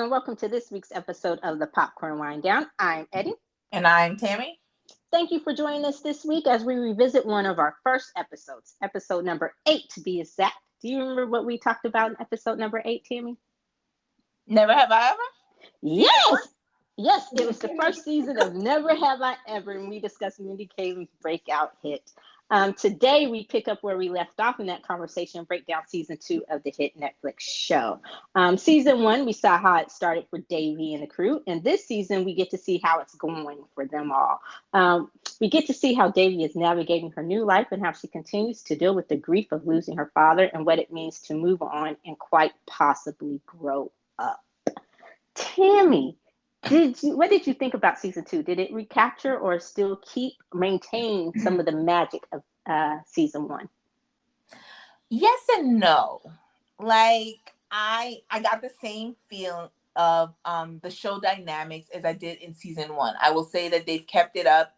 and welcome to this week's episode of the Popcorn Wind Down. I'm Eddie. And I'm Tammy. Thank you for joining us this week as we revisit one of our first episodes, episode number 8 to be exact. Do you remember what we talked about in episode number 8, Tammy? Never Have I Ever? Yes! Yes, it was the first season of Never Have I Ever, and we discussed Mindy Kaling's breakout hit. Today, we pick up where we left off in that conversation and break down season 2 of the hit Netflix show. Season 1, we saw how it started for Davy and the crew, and this season, we get to see how it's going for them all. We get to see how Davy is navigating her new life and how she continues to deal with the grief of losing her father and what it means to move on and quite possibly grow up. Tammy, what did you think about season 2? Did it recapture or still maintain some of the magic of season 1? Yes and no. Like I got the same feel of the show dynamics as I did in season 1. I will say that they've kept it up.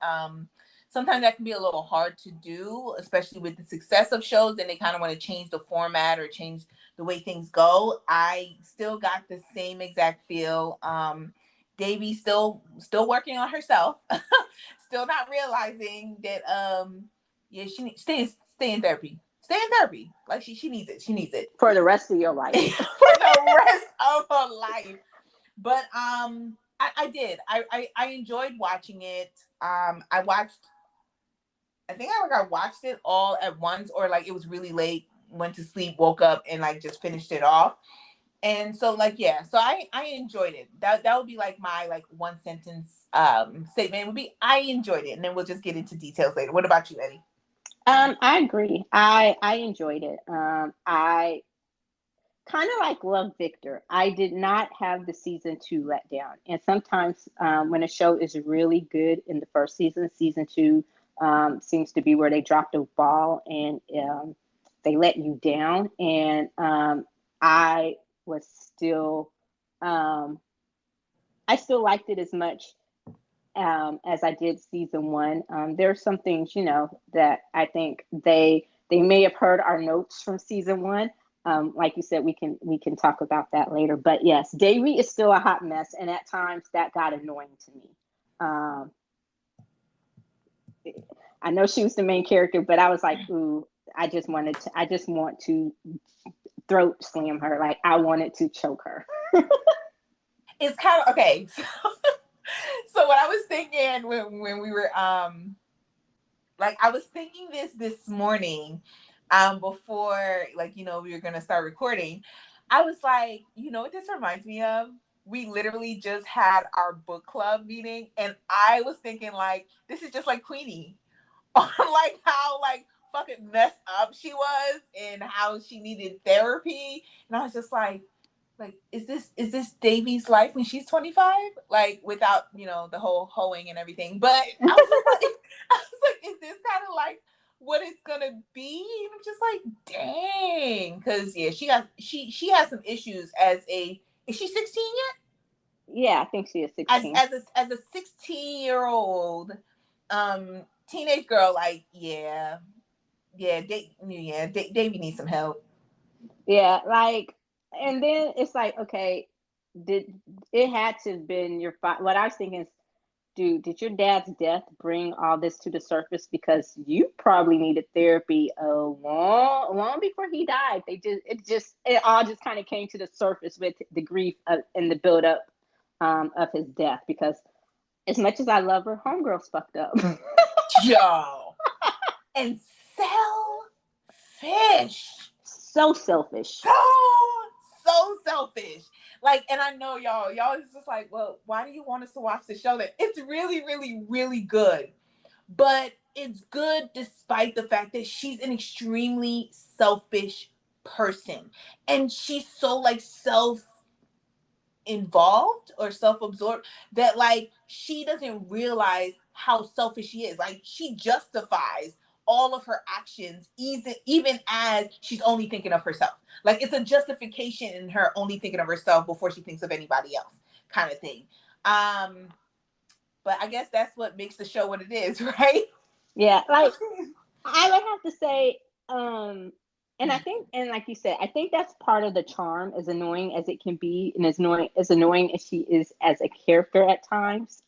Sometimes that can be a little hard to do, especially with the success of shows, and they kind of want to change the format or change the way things go. I still got the same exact feel. Davy still working on herself, still not realizing that she stay in therapy. Stay in therapy. Like she needs it. She needs it. For the rest of your life. For the rest of her life. But I did. I enjoyed watching it. I think I watched it all at once, or like it was really late, went to sleep, woke up, and like just finished it off. And so so I enjoyed it. That would be like my one sentence statement would be I enjoyed it, and then we'll just get into details later. What about you, Eddie? I agree. I enjoyed it. I kind of love Victor. I did not have the season 2 let down. And sometimes when a show is really good in the first season, season 2 seems to be where they drop the ball and they let you down. And I was still, I still liked it as much as I did season 1. There are some things, that I think they may have heard our notes from season 1. Like you said, we can talk about that later. But yes, Davy is still a hot mess, and at times that got annoying to me. I know she was the main character, but I was like, ooh, I just want to throat slam her. Like I wanted to choke her. It's kind of okay. So what I was thinking when we were I was thinking this morning before we were gonna start recording. I was like, what this reminds me of? We literally just had our book club meeting, and I was thinking this is just like Queenie on how fucking messed up she was and how she needed therapy. And I was just like is this Davy's life when she's 25? Without the whole hoeing and everything. But I was like, is this kind of what it's gonna be? And I'm just like, dang, because she has some issues as a. Is she 16 yet? Yeah, I think she is 16. As a 16-year-old teenage girl, Davy needs some help. Yeah, and then it's okay, it had to have been your what I was thinking is, did your dad's death bring all this to the surface? Because you probably needed therapy long before he died. It all just kind of came to the surface with the grief and the buildup of his death. Because as much as I love her, homegirl's fucked up. Yo. And selfish. So selfish. So selfish. And I know y'all is just well, why do you want us to watch the show? That it's really, really, really good. But it's good despite the fact that she's an extremely selfish person. And she's so self-involved or self-absorbed that she doesn't realize how selfish she is. She justifies all of her actions, even as she's only thinking of herself. It's a justification in her only thinking of herself before she thinks of anybody else, kind of thing. But I guess that's what makes the show what it is, right? Yeah, I would have to say, And I think, and like you said, I think that's part of the charm, as annoying as it can be, and as annoying as she is as a character at times,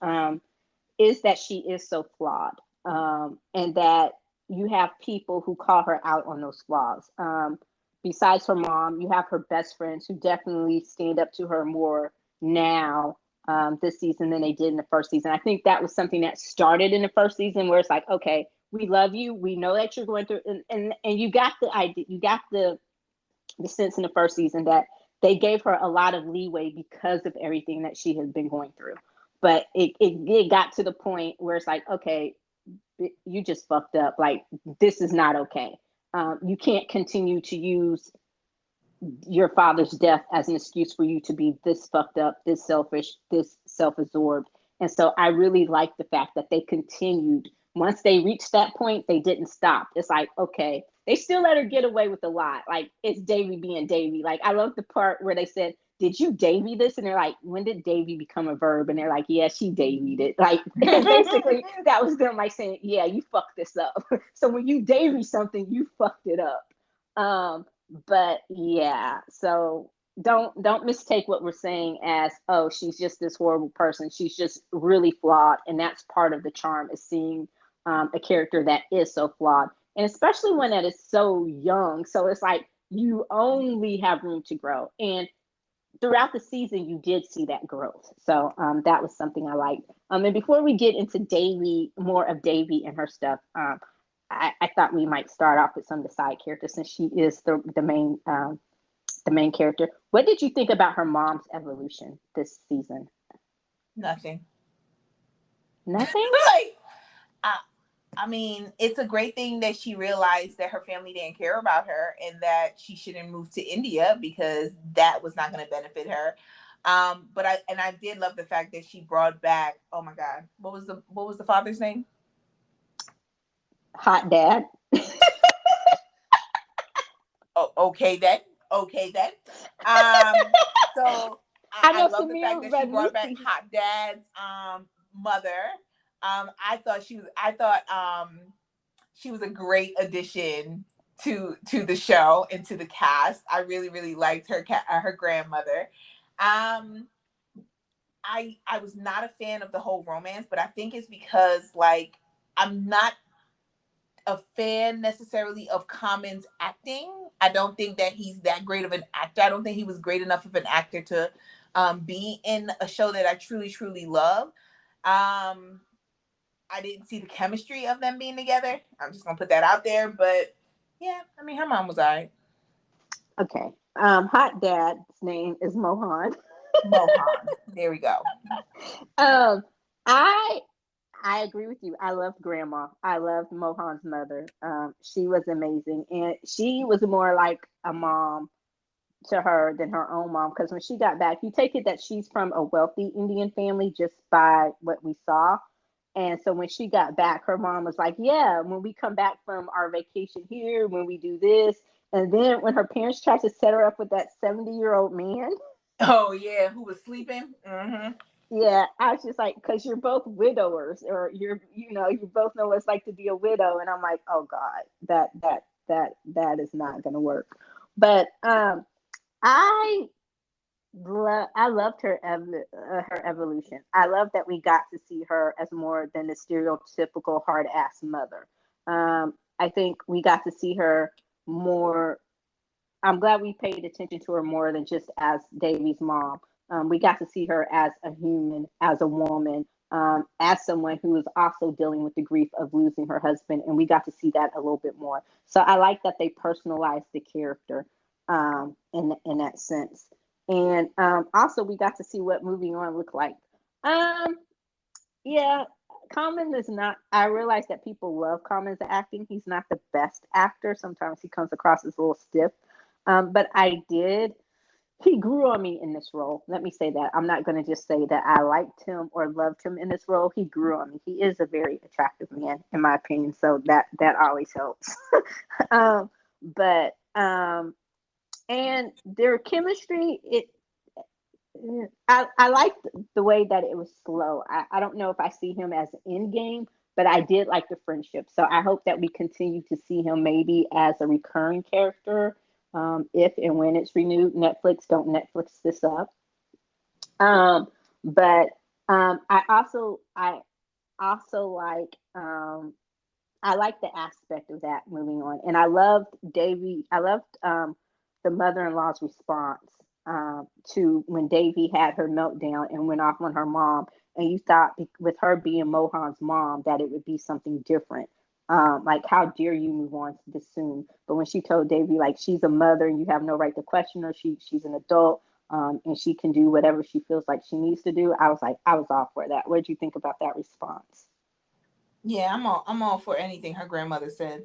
is that she is so flawed, and that you have people who call her out on those flaws. Besides her mom, you have her best friends who definitely stand up to her more now, this season than they did in the first season. I think that was something that started in the first season, where it's like, okay, we love you, we know that you're going through, and you got the idea, you got the sense in the first season that they gave her a lot of leeway because of everything that she has been going through. But it got to the point where it's like, okay, you just fucked up. Like, this is not okay. You can't continue to use your father's death as an excuse for you to be this fucked up, this selfish, this self-absorbed. And so I really like the fact that they continued. Once they reached that point, they didn't stop. It's like, okay, they still let her get away with a lot. Like, it's Davy being Davy. Like, I love the part where they said, "Did you Davy this?" And they're like, "When did Davy become a verb?" And they're like, "Yeah, she Davied it." Like, basically, that was them like saying, "Yeah, you fucked this up." So when you Davy something, you fucked it up. But yeah, so don't mistake what we're saying as, oh, she's just this horrible person. She's just really flawed, and that's part of the charm, is seeing a character that is so flawed, and especially one that is so young. So it's like you only have room to grow, and throughout the season you did see that growth. So that was something I liked. And before we get into Davy, more of Davy and her stuff, I thought we might start off with some of the side characters, since she is the main character. What did you think about her mom's evolution this season? Nothing. Nothing. Like, I, I mean, it's a great thing that she realized that her family didn't care about her and that she shouldn't move to India because that was not going to benefit her. But I did love the fact that she brought back. Oh my God, what was the father's name? Hot dad. Oh, okay then. Okay then. Um, so I I know love the fact Samir that she read brought back Lucy. Hot Dad's mother. I thought she was a great addition to the show and to the cast. I really really liked her grandmother. Um, I was not a fan of the whole romance, but I think it's because like I'm not a fan necessarily of Common's acting. I don't think that he's that great of an actor. I don't think he was great enough of an actor to be in a show that I truly, truly love. Um, I didn't see the chemistry of them being together. I'm just gonna put that out there. But yeah, I mean, her mom was alright. Okay. Hot dad's name is Mohan. Mohan. There we go. um, I I agree with you. I loved Grandma. I loved Mohan's mother. She was amazing, and she was more like a mom to her than her own mom. Because when she got back, you take it that she's from a wealthy Indian family just by what we saw. And so when she got back, her mom was like, "Yeah, when we come back from our vacation here, when we do this." And then when her parents tried to set her up with that 70-year-old man, Oh yeah, who was sleeping? Mm-hmm. yeah, I was just like, because you're both widowers, or you both know what it's like to be a widow. And I'm like, oh God, that is not going to work. But I I loved her evolution. I love that we got to see her as more than the stereotypical hard ass mother. I think we got to see her more. I'm glad we paid attention to her more than just as Davy's mom. We got to see her as a human, as a woman, as someone who is also dealing with the grief of losing her husband, and we got to see that a little bit more. So I like that they personalized the character, in that sense, and also we got to see what moving on looked like. Um, yeah, Common is not. I realize that people love Common's acting. He's not the best actor. Sometimes he comes across as a little stiff. But I did. He grew on me in this role. Let me say that. I'm not going to just say that I liked him or loved him in this role. He grew on me. He is a very attractive man, in my opinion. So that always helps. But and their chemistry, I liked the way that it was slow. I don't know if I see him as an end game, But I did like the friendship. So I hope that we continue to see him maybe as a recurring character, if and when it's renewed. Netflix, don't Netflix this up. Um, but I also I like the aspect of that moving on. And I loved Davy. I loved the mother in law's response to when Davy had her meltdown and went off on her mom. And you thought with her being Mohan's mom that it would be something different. Like, how dare you move on this soon? But when she told Davy, like, she's a mother and you have no right to question her, she's an adult, and she can do whatever she feels like she needs to do. I was like, I was all for that. What did you think about that response? Yeah, I'm all for anything her grandmother said.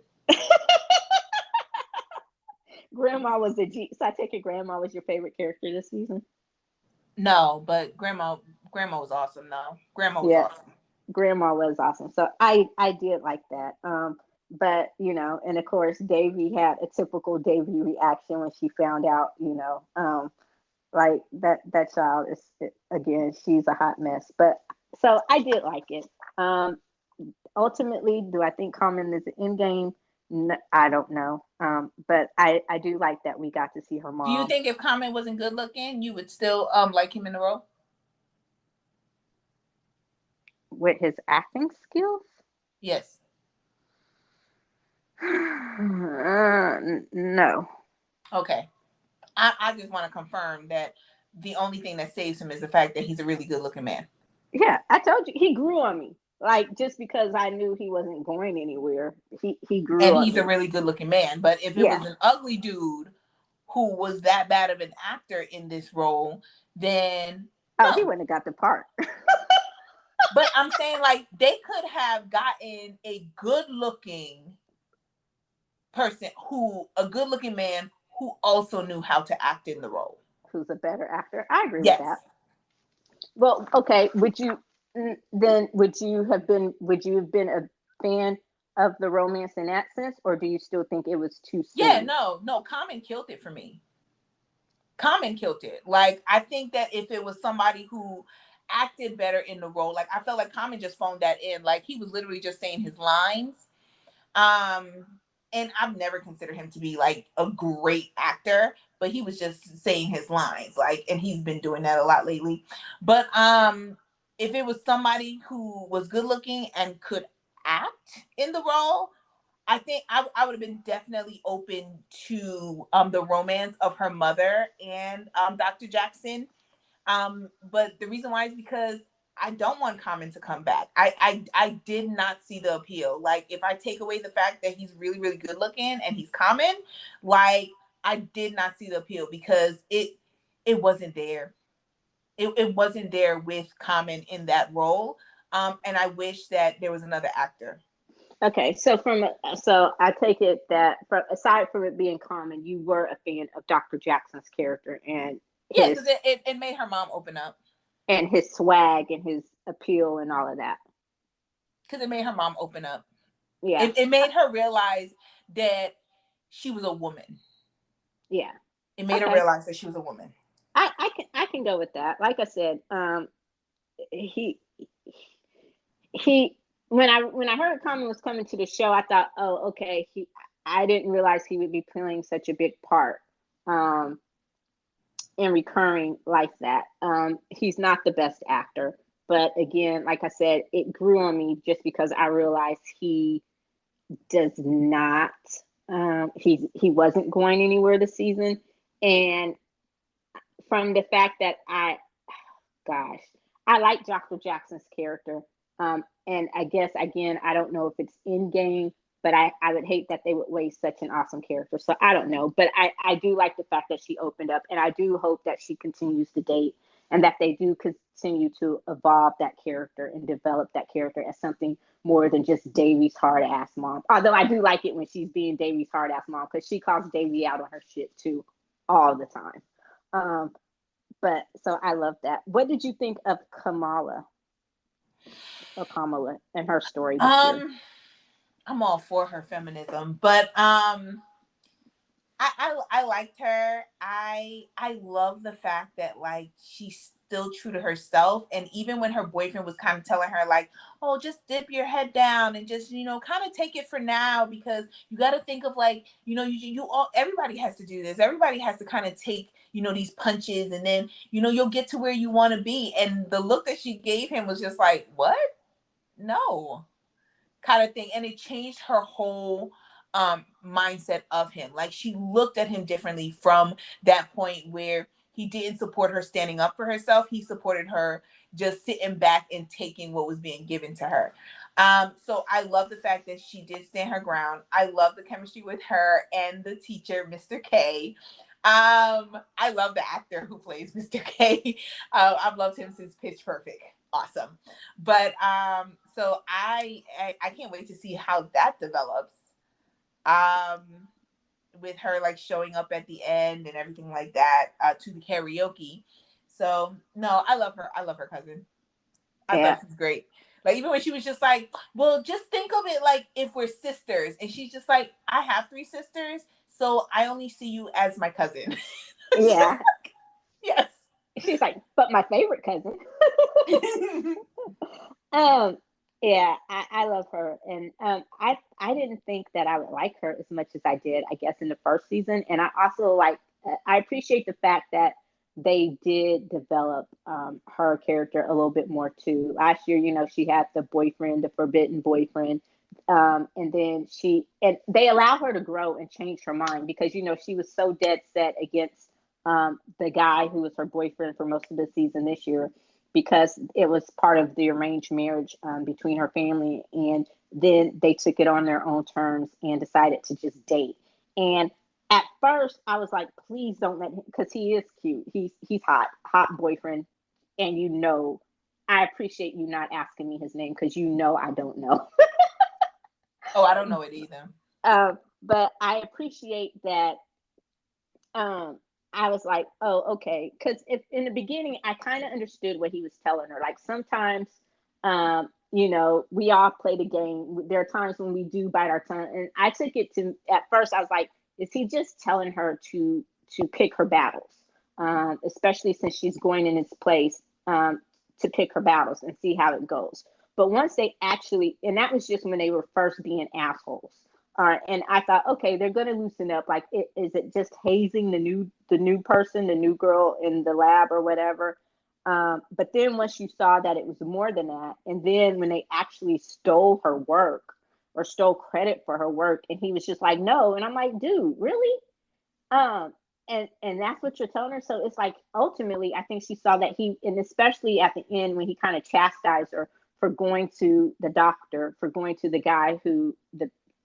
Grandma was the G. So I take it Grandma was your favorite character this season. No, but grandma was awesome though. Grandma was Yeah, awesome. Grandma was awesome. So I did like that. But and of course Davy had a typical Davy reaction when she found out. Like that child is, again, she's a hot mess. But so I did like it. Ultimately, do I think Common is an end game? No, I don't know. But I do like that we got to see her Do you mom think if Common wasn't good looking, you would still like him in the role? with his acting skills. Yes. No. Okay. I just want to confirm that the only thing that saves him is the fact that he's a really good looking man. Yeah, I told you he grew on me. Like, just because I knew he wasn't going anywhere, he grew And on he's a me. really good looking man. But if it Yeah. was an ugly dude who was that bad of an actor in this role, then Oh, he no. wouldn't have got the part. But I'm saying, like, they could have gotten a good looking person a good looking man who also knew how to act in the role. Who's a better actor? I agree with Yes. that. Well, okay. Would you have been a fan of the romance in that sense, or do you still think it was too Yeah, soon? no, Common killed it for me. Common killed it. Like, I think that if it was somebody who acted better in the role, like, I felt like Common just phoned that in. Like, he was literally just saying his lines. Um, and I've never considered him to be like a great actor, but he was just saying his lines, like, and he's been doing that a lot lately. But if it was somebody who was good looking and could act in the role, I think I would have been definitely open to the romance of her mother and Dr. Jackson. But the reason why is because I don't want Common to come back. I did not see the appeal. Like, if I take away the fact that he's really, really good looking and he's Common, like, I did not see the appeal because it wasn't there. It wasn't there with Common in that role. And I wish that there was another actor. Okay, so I take it that aside from it being common, you were a fan of Dr. Jackson's character and Yeah, his because it made her mom open up. and his swag and his appeal and all of that. Because it made her mom open up. Yeah. It made her realize that she was a woman. Yeah. It made her Okay. realize that she was a woman. I can go with that. Like I said, he he when I heard Common was coming to the show, I thought, oh, okay. I didn't realize he would be playing such a big part. Um, and recurring like that. He's not the best actor, but again, like I said, it grew on me just because I realized he does not. He wasn't going anywhere this season, and from the fact that gosh, I like Dr. Jackson's character. And I guess again, I don't know if it's in game, but I would hate that they would waste such an awesome character. So I don't know. But I do like the fact that she opened up, and I do hope that she continues to date and that they do continue to evolve that character and develop that character as something more than just Davy's hard ass mom. Although I do like it when she's being Davy's hard ass mom because she calls Davy out on her shit too all the time. Um, but so I love that. What did you think of Kamala and her story this year? Um, I'm all for her feminism, but I liked her. I love the fact that, like, still true to herself. And even when her boyfriend was kind of telling her like, oh, just dip your head down and just, kind of take it for now, because you got to think of like, you all, everybody has to do this. Everybody has to kind of take, these punches, and then, you'll get to where you want to be. And the look that she gave him was just like, what? No, kind of thing. And it changed her whole mindset of him. Like, she looked at him differently from that point where he didn't support her standing up for herself. He supported her just sitting back and taking what was being given to her. So I love the fact that she did stand her ground. I love the chemistry with her and the teacher, Mr. K. I love the actor who plays Mr. K. I've loved him since Pitch Perfect. Awesome. But so I can't wait to see how that develops. With her like showing up at the end and everything like that, to the karaoke. So no, I love her. I love her cousin. I Yeah. thought she's great. Like, even when she was just like, well, just think of it like if we're sisters. And she's just like, I have 3 sisters, so I only see you as my cousin. Yeah. Like, yes. She's like, but my favorite cousin. um, yeah, I love her, and I didn't think that I would like her as much as I did, I guess, in the first season, and I also like I appreciate the fact that they did develop her character a little bit more too. Last year, she had the boyfriend, the forbidden boyfriend, and then and they allow her to grow and change her mind because she was so dead set against the guy who was her boyfriend for most of the season this year because it was part of the arranged marriage between her family. And then they took it on their own terms and decided to just date. And at first, I was like, please don't let him, because he is cute. He's hot boyfriend. And I appreciate you not asking me his name because I don't know. Oh, I don't know it either. But I appreciate that. I was like, oh, okay. Because if in the beginning, I kind of understood what he was telling her. Like sometimes, we all play the game. There are times when we do bite our tongue, and I took it to. At first, I was like, is he just telling her to pick her battles, especially since she's going in his place to pick her battles and see how it goes. But once they actually, and that was just when they were first being assholes. And I thought, okay, they're going to loosen up. Like, is it just hazing the new person, the new girl in the lab or whatever? But then once you saw that it was more than that, and then when they actually stole her work or stole credit for her work, and he was just like, no, and I'm like, dude, really? Um, and that's what you're telling her. So it's like ultimately, I think she saw that and especially at the end when he kind of chastised her for going to the doctor, for going to the guy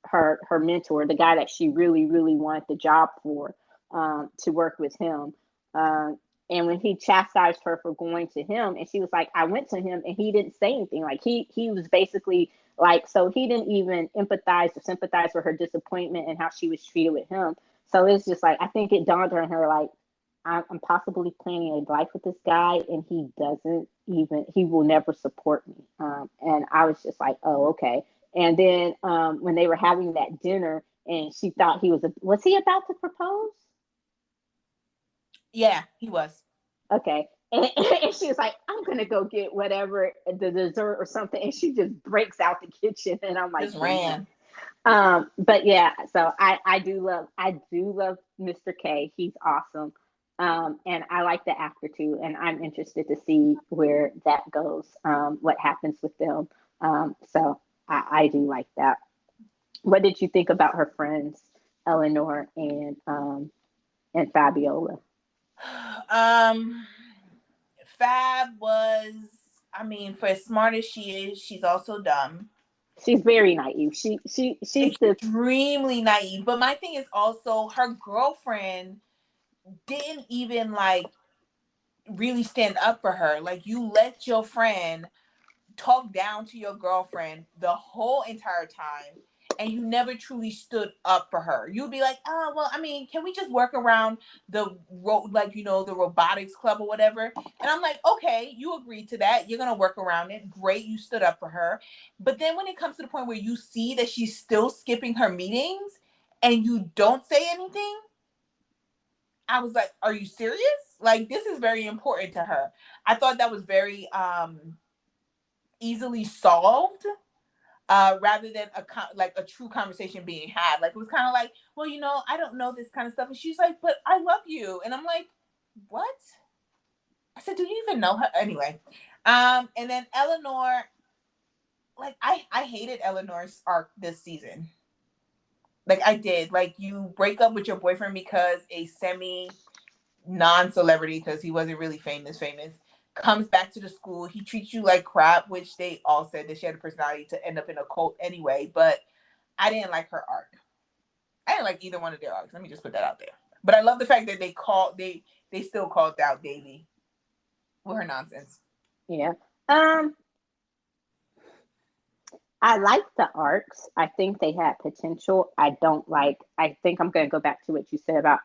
her mentor, the guy that she really, really wanted the job for, to work with him. And when he chastised her for going to him, and she was like, I went to him and he didn't say anything. Like he was basically like, so he didn't even empathize or sympathize with her disappointment and how she was treated with him. So it's just like, I think it dawned on her, like, I'm possibly planning a life with this guy and he will never support me. And I was just like, oh, okay. And then when they were having that dinner and she thought was he about to propose? Yeah, he was. Okay. And she was like, I'm going to go get whatever, the dessert or something. And she just breaks out the kitchen. And I'm like, just ran. But yeah, so I do love Mr. K. He's awesome. And I like the actor too. And I'm interested to see where that goes, what happens with them. So I do like that. What did you think about her friends, Eleanor and Fabiola? Fab was, I mean, for as smart as she is, she's also dumb. She's very naive. She's the Extremely naive. But my thing is also her girlfriend didn't even like really stand up for her. Like, you let your friend talk down to your girlfriend the whole entire time, and you never truly stood up for her. You'd be like, oh, well, I mean, can we just work around the the robotics club or whatever? And I'm like, okay, you agreed to that. You're going to work around it. Great. You stood up for her. But then when it comes to the point where you see that she's still skipping her meetings and you don't say anything, I was like, are you serious? Like, this is very important to her. I thought that was very easily solved, rather than like a true conversation being had. Like, it was kind of like, well, I don't know this kind of stuff. And she's like, but I love you. And I'm like, what? I said, do you even know her? Anyway. And then Eleanor, like, I hated Eleanor's arc this season. Like, I did. Like, you break up with your boyfriend because a semi non-celebrity, because he wasn't really famous, comes back to the school. He treats you like crap, which they all said that she had a personality to end up in a cult anyway. But I didn't like her arc. I didn't like either one of their arcs. Let me just put that out there. But I love the fact that they still called out Davy with her nonsense. Yeah. I like the arcs. I think they had potential. I think I'm going to go back to what you said about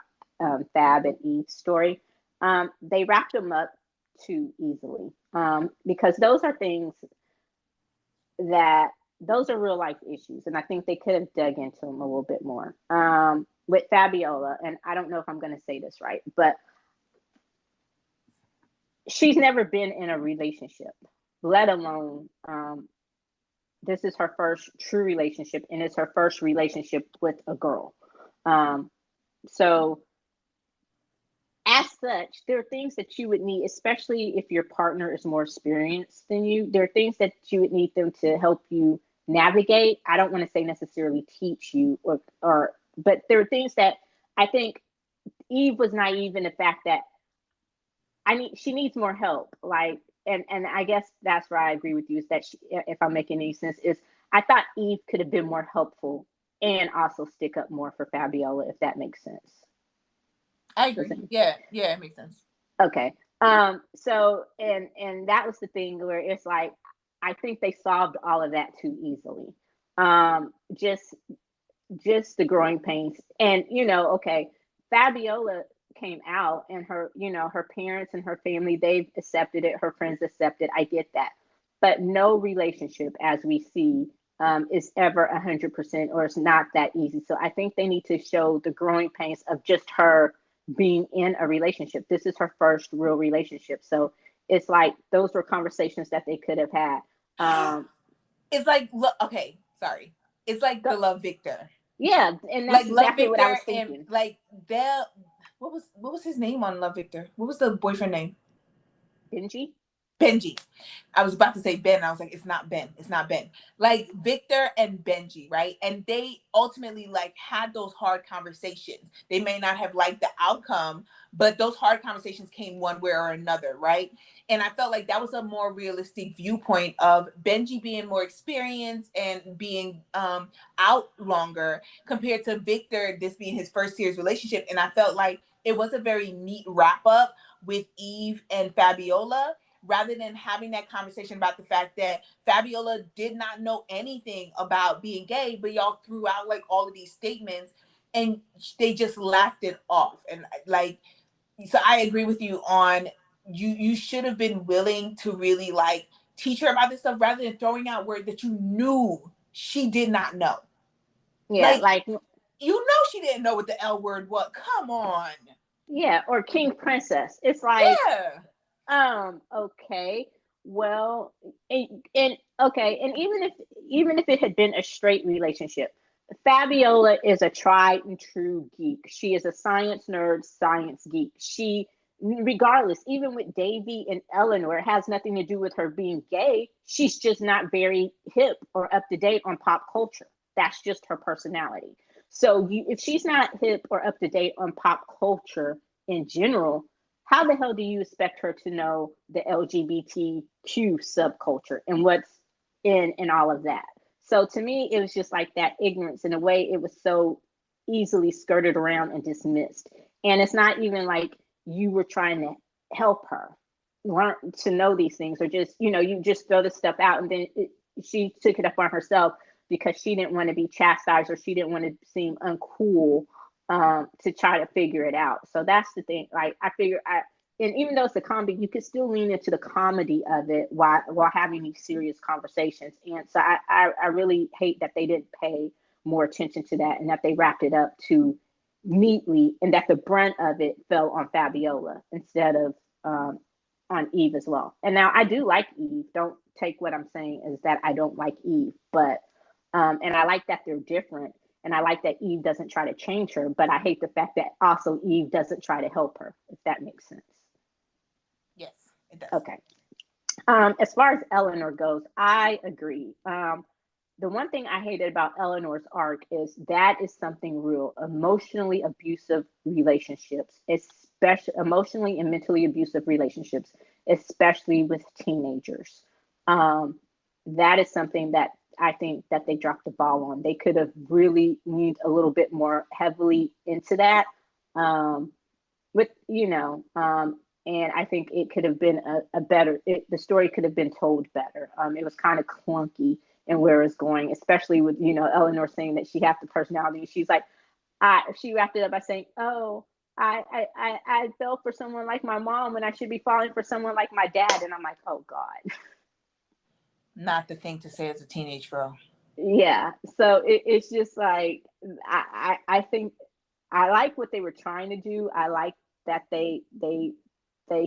Fab and Eve's story. They wrapped them up too easily, because those are things those are real life issues. And I think they could have dug into them a little bit more. With Fabiola, and I don't know if I'm going to say this right, but she's never been in a relationship, let alone this is her first true relationship, and it's her first relationship with a girl. So as such, there are things that you would need, especially if your partner is more experienced than you. There are things that you would need them to help you navigate. I don't want to say necessarily teach you, but there are things that I think Eve was naive in the fact that she needs more help. Like, and I guess that's where I agree with you, is that if I'm making any sense, is I thought Eve could have been more helpful and also stick up more for Fabiola, if that makes sense. I agree. Yeah, it makes sense. Okay. So and that was the thing where it's like, I think they solved all of that too easily. Just the growing pains. And okay, Fabiola came out, and her parents and her family, they've accepted it, her friends accept it. I get that. But no relationship, as we see, is ever 100%, or it's not that easy. So I think they need to show the growing pains of just her being in a relationship. This is her first real relationship. So it's like, those were conversations that they could have had. It's like, look, okay, sorry. It's like the Love Victor. Yeah, and that's like exactly Love what I Victor, was thinking. and like what was his name on Love Victor? What was the boyfriend name? Benji. I was about to say Ben. I was like, it's not Ben. It's not Ben. Like Victor and Benji, right? And they ultimately like had those hard conversations. They may not have liked the outcome, but those hard conversations came one way or another, right? And I felt like that was a more realistic viewpoint of Benji being more experienced and being out longer, compared to Victor, this being his first serious relationship. And I felt like it was a very neat wrap up with Eve and Fabiola, rather than having that conversation about the fact that Fabiola did not know anything about being gay, but y'all threw out like all of these statements and they just laughed it off. And like, so I agree with you on, you should have been willing to really like teach her about this stuff, rather than throwing out words that you knew she did not know. Yeah, like she didn't know what the L word was. Come on. Yeah, or King Princess. It's like, okay, well, and okay, and even if it had been a straight relationship, Fabiola is a tried and true geek. She is a science nerd, science geek. Regardless, even with Davy and Eleanor, it has nothing to do with her being gay. She's just not very hip or up to date on pop culture. That's just her personality. So if she's not hip or up to date on pop culture in general, how the hell do you expect her to know the LGBTQ subculture and what's in all of that? So to me, it was just like that ignorance in a way. It was so easily skirted around and dismissed. And it's not even like you were trying to help her learn to know these things, or just, you just throw this stuff out, and then she took it up on herself because she didn't want to be chastised, or she didn't want to seem uncool, to try to figure it out. So that's the thing. Like, and even though it's a comedy, you can still lean into the comedy of it while having these serious conversations. And so I really hate that they didn't pay more attention to that, and that they wrapped it up too neatly, and that the brunt of it fell on Fabiola instead of um, on Eve as well. And now I do like Eve. Don't take what I'm saying as that I don't like Eve, but and I like that they're different, and I like that Eve doesn't try to change her, but I hate the fact that also Eve doesn't try to help her, if that makes sense. Yes, it does. Okay. As far as Eleanor goes, I agree. The one thing I hated about Eleanor's arc is that is something real. Emotionally abusive relationships, especially emotionally and mentally abusive relationships, especially with teenagers. Um, that is something that I think that they dropped the ball on. They could have really leaned a little bit more heavily into that. Um, with and I think it could have been a better the story could have been told better. It was kind of clunky and where it's going, especially with Eleanor saying that she has the personality. She's like, she wrapped it up by saying, "Oh, I fell for someone like my mom when I should be falling for someone like my dad," and I'm like, "Oh God." Not the thing to say as a teenage girl. Yeah, so it's just like I think I like what they were trying to do. I like that they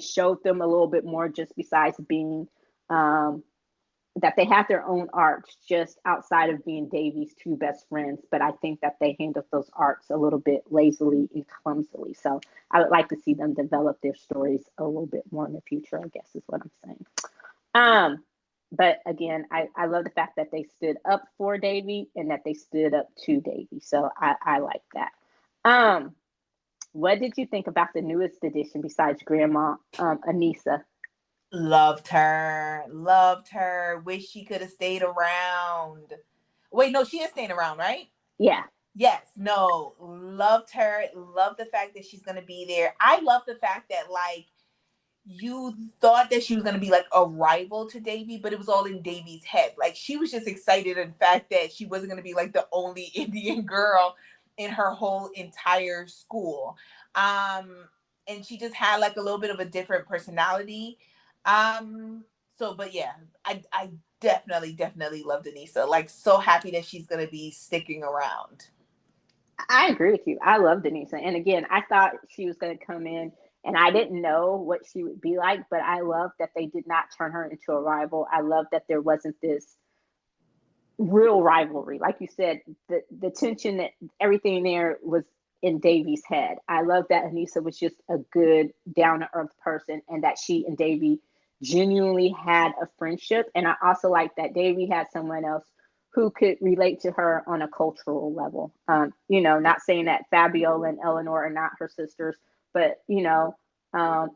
showed them a little bit more just besides being um that they have their own arcs just outside of being Davy's two best friends. But I think that they handled those arcs a little bit lazily and clumsily. So I would like to see them develop their stories a little bit more in the future, I guess is what I'm saying. Um, but again, I love the fact that they stood up for Davy and that they stood up to Davy. So I like that. Um, what did you think about the newest edition besides Grandma Anissa? Loved her. Loved her. Wish she could have stayed around. Wait, no, she is staying around, right? Yeah. Yes, no, loved her. Love the fact that she's gonna be there. I love the fact that like you thought that she was gonna be like a rival to Davy, but it was all in Davy's head. Like she was just excited in the fact that she wasn't gonna be like the only Indian girl in her whole entire school. Um, and she just had like a little bit of a different personality. So but yeah, I definitely love Denisa. Like so happy that she's gonna be sticking around. I agree with you. I love Denise. And again, I thought she was going to come in and I didn't know what she would be like, but I love that they did not turn her into a rival. I love that there wasn't this real rivalry. Like you said, the tension that everything there was in Davy's head. I love that Anissa was just a good, down to earth person and that she and Davy genuinely had a friendship. And I also like that Davy had someone else who could relate to her on a cultural level. Not saying that Fabiola and Eleanor are not her sisters, but um,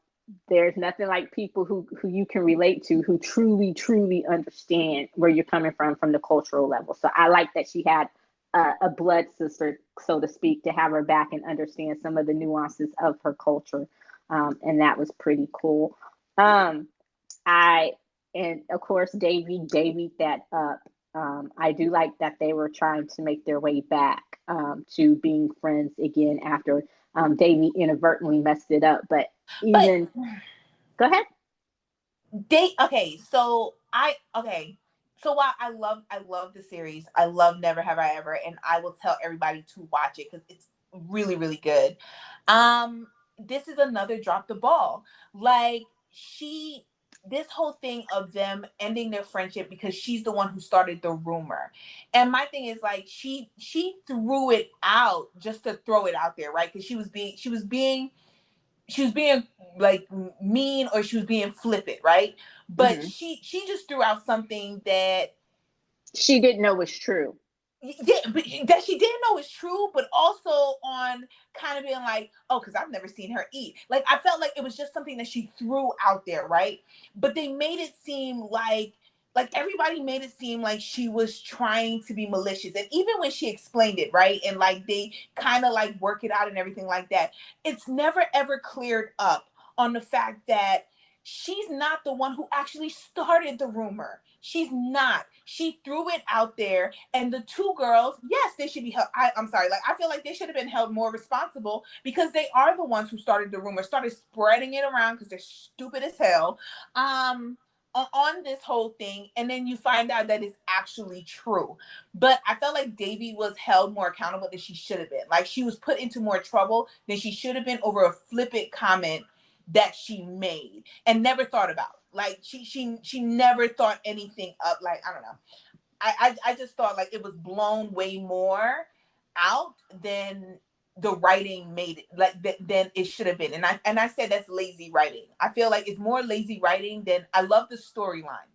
there's nothing like people who you can relate to, who truly understand where you're coming from the cultural level. So I like that she had a blood sister, so to speak, to have her back and understand some of the nuances of her culture, and that was pretty cool. um I and of course Davy that up. I do like that they were trying to make their way back to being friends again after Davy inadvertently messed it up. But But even go ahead. so while I love the series, I love Never Have I Ever, and I will tell everybody to watch it because it's really good. Um, this is another drop the ball. Like she this whole thing of them ending their friendship because she's the one who started the rumor. And my thing is like she threw it out just to throw it out there, right? Because she was being like mean or she was being flippant, right? But Hmm. she just threw out something that She didn't know was true. yeah, but that she didn't know is true, but also on kind of being like, oh, because I've never seen her eat. Like I felt like it was just something that she threw out there, right? But they made it seem like everybody made it seem like she was trying to be malicious. And even when she explained it, right? And like they kind of like work it out and everything like that, it's never ever cleared up on the fact that she's not the one who actually started the rumor. She's not. She threw it out there, and the two girls, yes, they should be held. I'm sorry, like I feel like they should have been held more responsible because they are the ones who started the rumor, started spreading it around because they're stupid as hell. Um, on this whole thing, and then you find out that it's actually true. But I felt like Davy was held more accountable than she should have been. Like, she was put into more trouble than she should have been over a flippant comment that she made and never thought about. Like, she never thought anything up. Like, I don't know. I just thought like it was blown way more out than the writing made it, like than it should have been. And I said that's lazy writing. I feel like it's more lazy writing than, I love the storyline,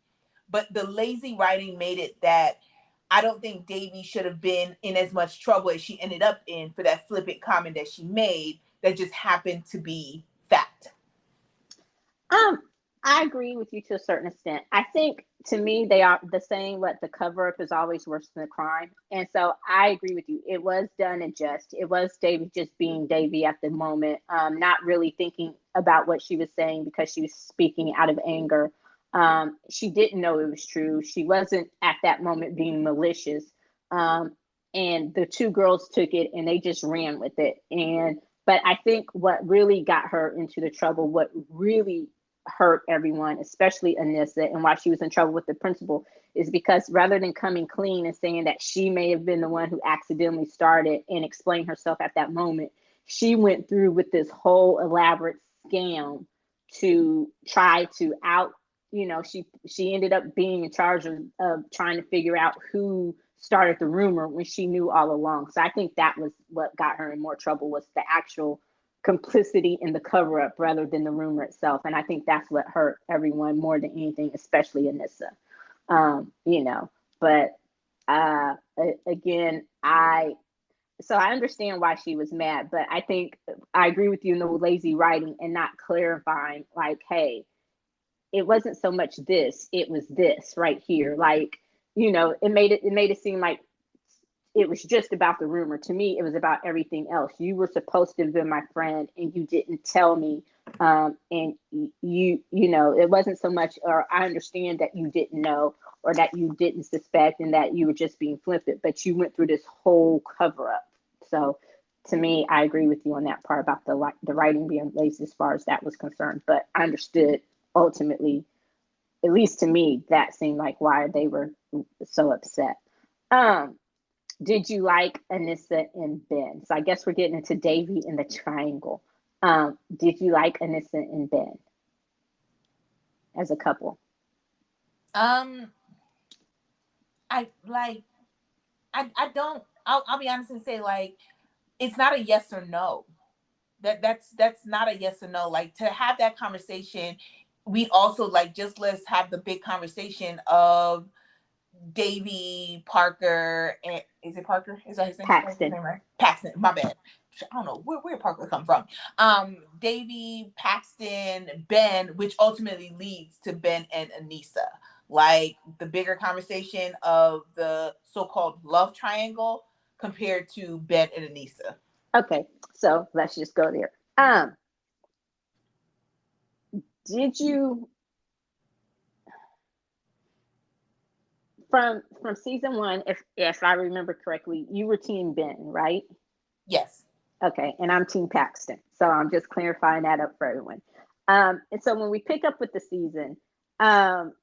but the lazy writing made it that I don't think Davy should have been in as much trouble as she ended up in for that flippant comment that she made that just happened to be fact. Um, I agree with you to a certain extent. I think to me they are the same. What the cover up is always worse than the crime, and so I agree with you. It was done in jest. It was Davy just being Davy at the moment, not really thinking about what she was saying because she was speaking out of anger. She didn't know it was true. She wasn't at that moment being malicious. Um, and the two girls took it and they just ran with it. And but I think what really got her into the trouble, what really hurt everyone, especially Anissa, and why she was in trouble with the principal, is because rather than coming clean and saying that she may have been the one who accidentally started and explain herself at that moment, she went through with this whole elaborate scam to try to out, she ended up being in charge of trying to figure out who started the rumor when she knew all along. So I think that was what got her in more trouble, was the actual complicity in the cover up rather than the rumor itself. And I think that's what hurt everyone more than anything, especially Anissa. You know, but again, I understand why she was mad, but I think I agree with you in the lazy writing and not clarifying, like, hey, it wasn't so much this, it was this right here. Like, it made it seem like it was just about the rumor. To me, it was about everything else. You were supposed to have been my friend and you didn't tell me. And it wasn't so much, or I understand that you didn't know or that you didn't suspect and that you were just being flippant, but you went through this whole cover up. So to me, I agree with you on that part about the writing being lazy as far as that was concerned. But I understood ultimately, at least to me, that seemed like why they were so upset. Um, did you like Anissa and Ben? So I guess we're getting into Davy and the triangle. Did you like Anissa and Ben as a couple? Um, I like. I don't. I'll be honest and say like it's not a yes or no. That's not a yes or no. Like, to have that conversation, we also like, just let's have the big conversation of Davy, Parker, and is it Parker? Is that his name? That's his Paxton. name, right? Paxton. My bad. I don't know where Parker come from. Davy, Paxton, Ben, which ultimately leads to Ben and Anissa. Like, the bigger conversation of the so-called love triangle compared to Ben and Anissa. Okay, so let's just go there. Did you from season one, if I remember correctly, you were team Ben, right? Yes. Okay, and I'm team Paxton. So I'm just clarifying that up for everyone. And so when we pick up with the season, um,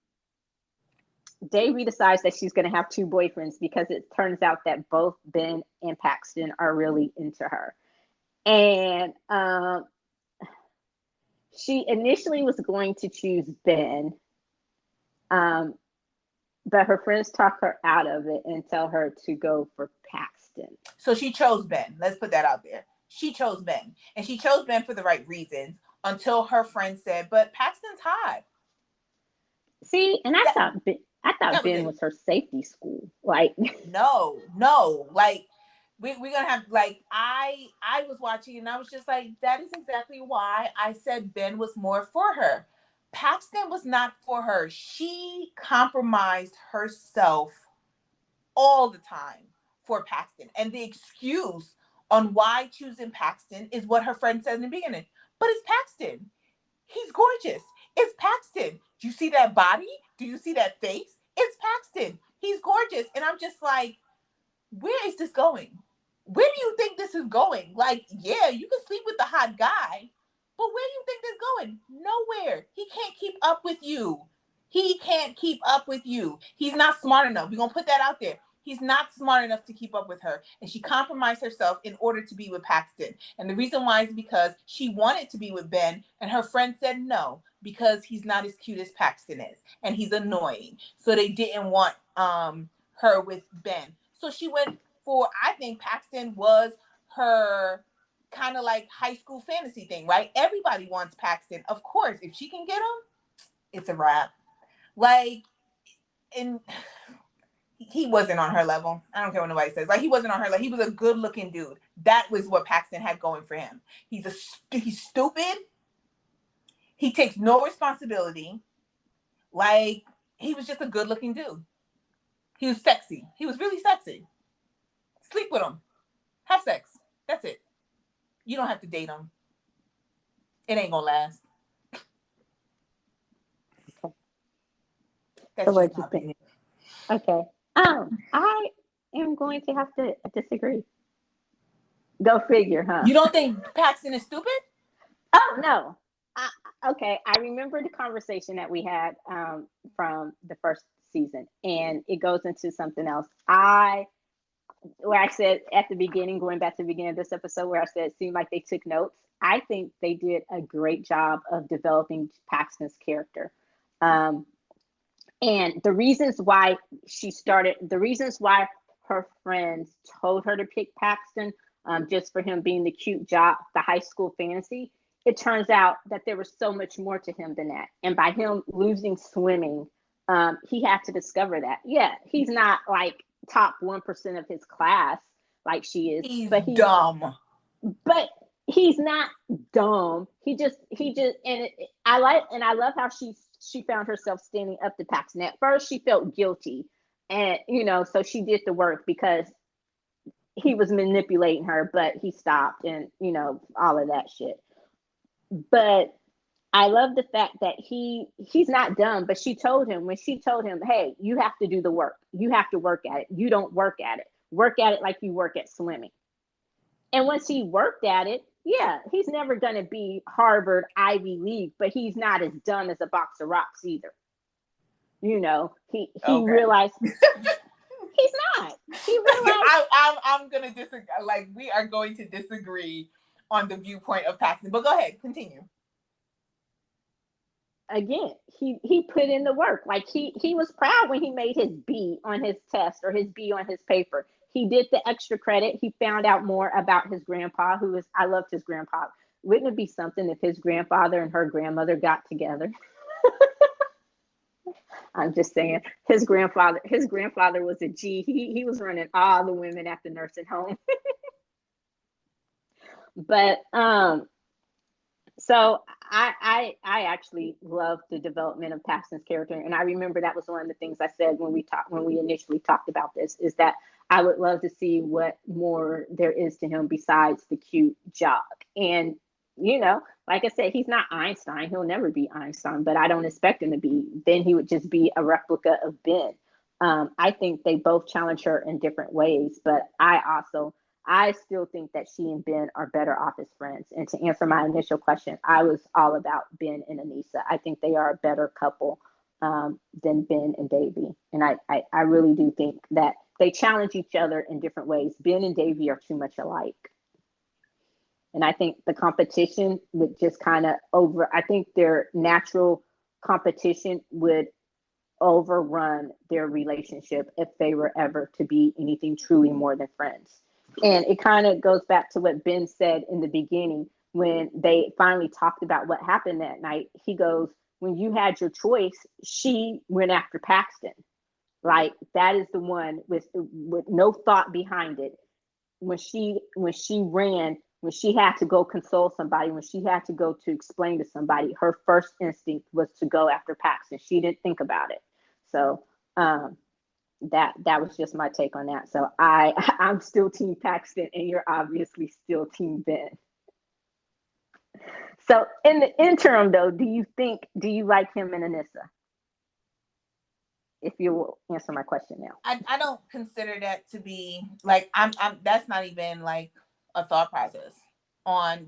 Davy decides that she's going to have two boyfriends because it turns out that both Ben and Paxton are really into her. And she initially was going to choose Ben, um, but her friends talk her out of it and tell her to go for Paxton. So she chose Ben. Let's put that out there. She chose Ben. And she chose Ben for the right reasons until her friend said, but Paxton's hot. See, and I That, thought that was Ben it. was her safety school. Like, No. Like, we're gonna have, like, I was watching and I was just like, that is exactly why I said Ben was more for her. Paxton was not for her. She compromised herself all the time for Paxton. And the excuse on why choosing Paxton is what her friend said in the beginning. But it's Paxton. He's gorgeous. It's Paxton. Do you see that body? Do you see that face? It's Paxton. He's gorgeous. And I'm just like, where is this going? Where do you think this is going? Like, yeah, you can sleep with the hot guy, but where do you think this is going? Nowhere. He can't keep up with you. He can't keep up with you. He's not smart enough. We're going to put that out there. He's not smart enough to keep up with her. And she compromised herself in order to be with Paxton. And the reason why is because she wanted to be with Ben, and her friend said no, because he's not as cute as Paxton is. And he's annoying. So they didn't want her with Ben. So she went for, I think Paxton was her kind of like high school fantasy thing, right? Everybody wants Paxton. Of course, if she can get him, it's a wrap. Like, and he wasn't on her level. I don't care what nobody says. Like, he wasn't on her level. He was a good looking dude. That was what Paxton had going for him. He's stupid. He takes no responsibility. Like, he was just a good looking dude. He was sexy. He was really sexy. Sleep with him. Have sex. That's it. You don't have to date him. It ain't gonna last. That's so what you think. Okay. I am going to have to disagree. Go figure, huh? You don't think Paxton is stupid? Oh no. Okay. I remember the conversation that we had from the first season, and it goes into something else. Where I said at the beginning, going back to the beginning of this episode, where I said it seemed like they took notes. I think they did a great job of developing Paxton's character. And the reasons why her friends told her to pick Paxton, just for him being the cute jock, the high school fantasy, it turns out that there was so much more to him than that. And by him losing swimming, he had to discover that. Yeah, he's not like top 1% of his class like she is. He's dumb. But he's not dumb. I love how she found herself standing up to Paxton. At first she felt guilty, and so she did the work because he was manipulating her, but he stopped, and all of that shit. But I love the fact that he's not dumb, but when she told him, hey, you have to do the work. You have to work at it. You don't work at it. Work at it like you work at swimming. And once he worked at it, yeah, he's never going to be Harvard Ivy League, but he's not as dumb as a box of rocks either. He okay. Realized he's not. He realized I'm going to disagree. Like, we are going to disagree on the viewpoint of Paxton, but go ahead, continue. Again, he put in the work. Like, he was proud when he made his B on his test or his B on his paper. He did the extra credit. He found out more about his grandpa, I loved his grandpa. Wouldn't it be something if his grandfather and her grandmother got together? I'm just saying, his grandfather was a G. He was running all the women at the nursing home. But so I actually love the development of Paxton's character, and I remember that was one of the things I said when we initially talked about this, is that I would love to see what more there is to him besides the cute jock. And like I said, he's not Einstein. He'll never be Einstein, but I don't expect him to be. Then he would just be a replica of Ben. I think they both challenge her in different ways, but I still think that she and Ben are better off as friends. And to answer my initial question, I was all about Ben and Anissa. I think they are a better couple than Ben and Davy. And I really do think that they challenge each other in different ways. Ben and Davy are too much alike. And I think the competition would just I think their natural competition would overrun their relationship if they were ever to be anything truly more than friends. And it kind of goes back to what Ben said in the beginning when they finally talked about what happened that night. He goes, when you had your choice, she went after Paxton. Like, that is the one with no thought behind it. When she ran, when she had to go console somebody, when she had to go to explain to somebody, her first instinct was to go after Paxton. She didn't think about it. So that was just my take on that. So I'm still Team Paxton, and you're obviously still Team Ben. So in the interim, though, do you like him and Anissa? If you will answer my question now. I don't consider that to be like, I'm that's not even like a thought process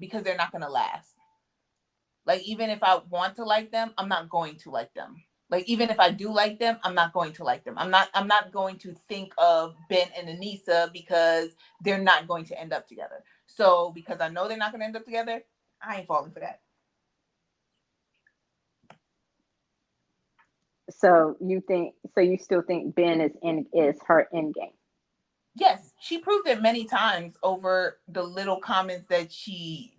because they're not going to last. Like, even if I want to like them, I'm not going to like them. Like, even if I do like them, I'm not going to like them. I'm not going to think of Ben and Anissa because they're not going to end up together. So because I know they're not going to end up together, I ain't falling for that. So you still think Ben is her end game? Yes, she proved it many times over the little comments that she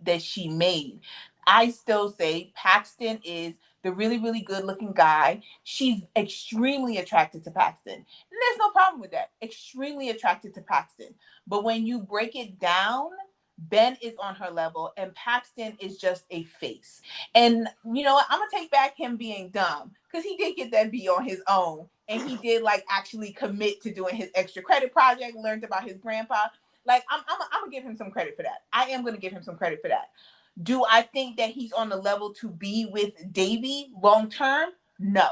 made. I still say Paxton is the really, really good looking guy. She's extremely attracted to Paxton. And there's no problem with that. Extremely attracted to Paxton. But when you break it down, Ben is on her level and Paxton is just a face. And you know what? I'm gonna take back him being dumb because he did get that B on his own. And he did like actually commit to doing his extra credit project, learned about his grandpa. Like I'm gonna give him some credit for that. I am gonna give him some credit for that. Do I think that he's on the level to be with Davy long term? No.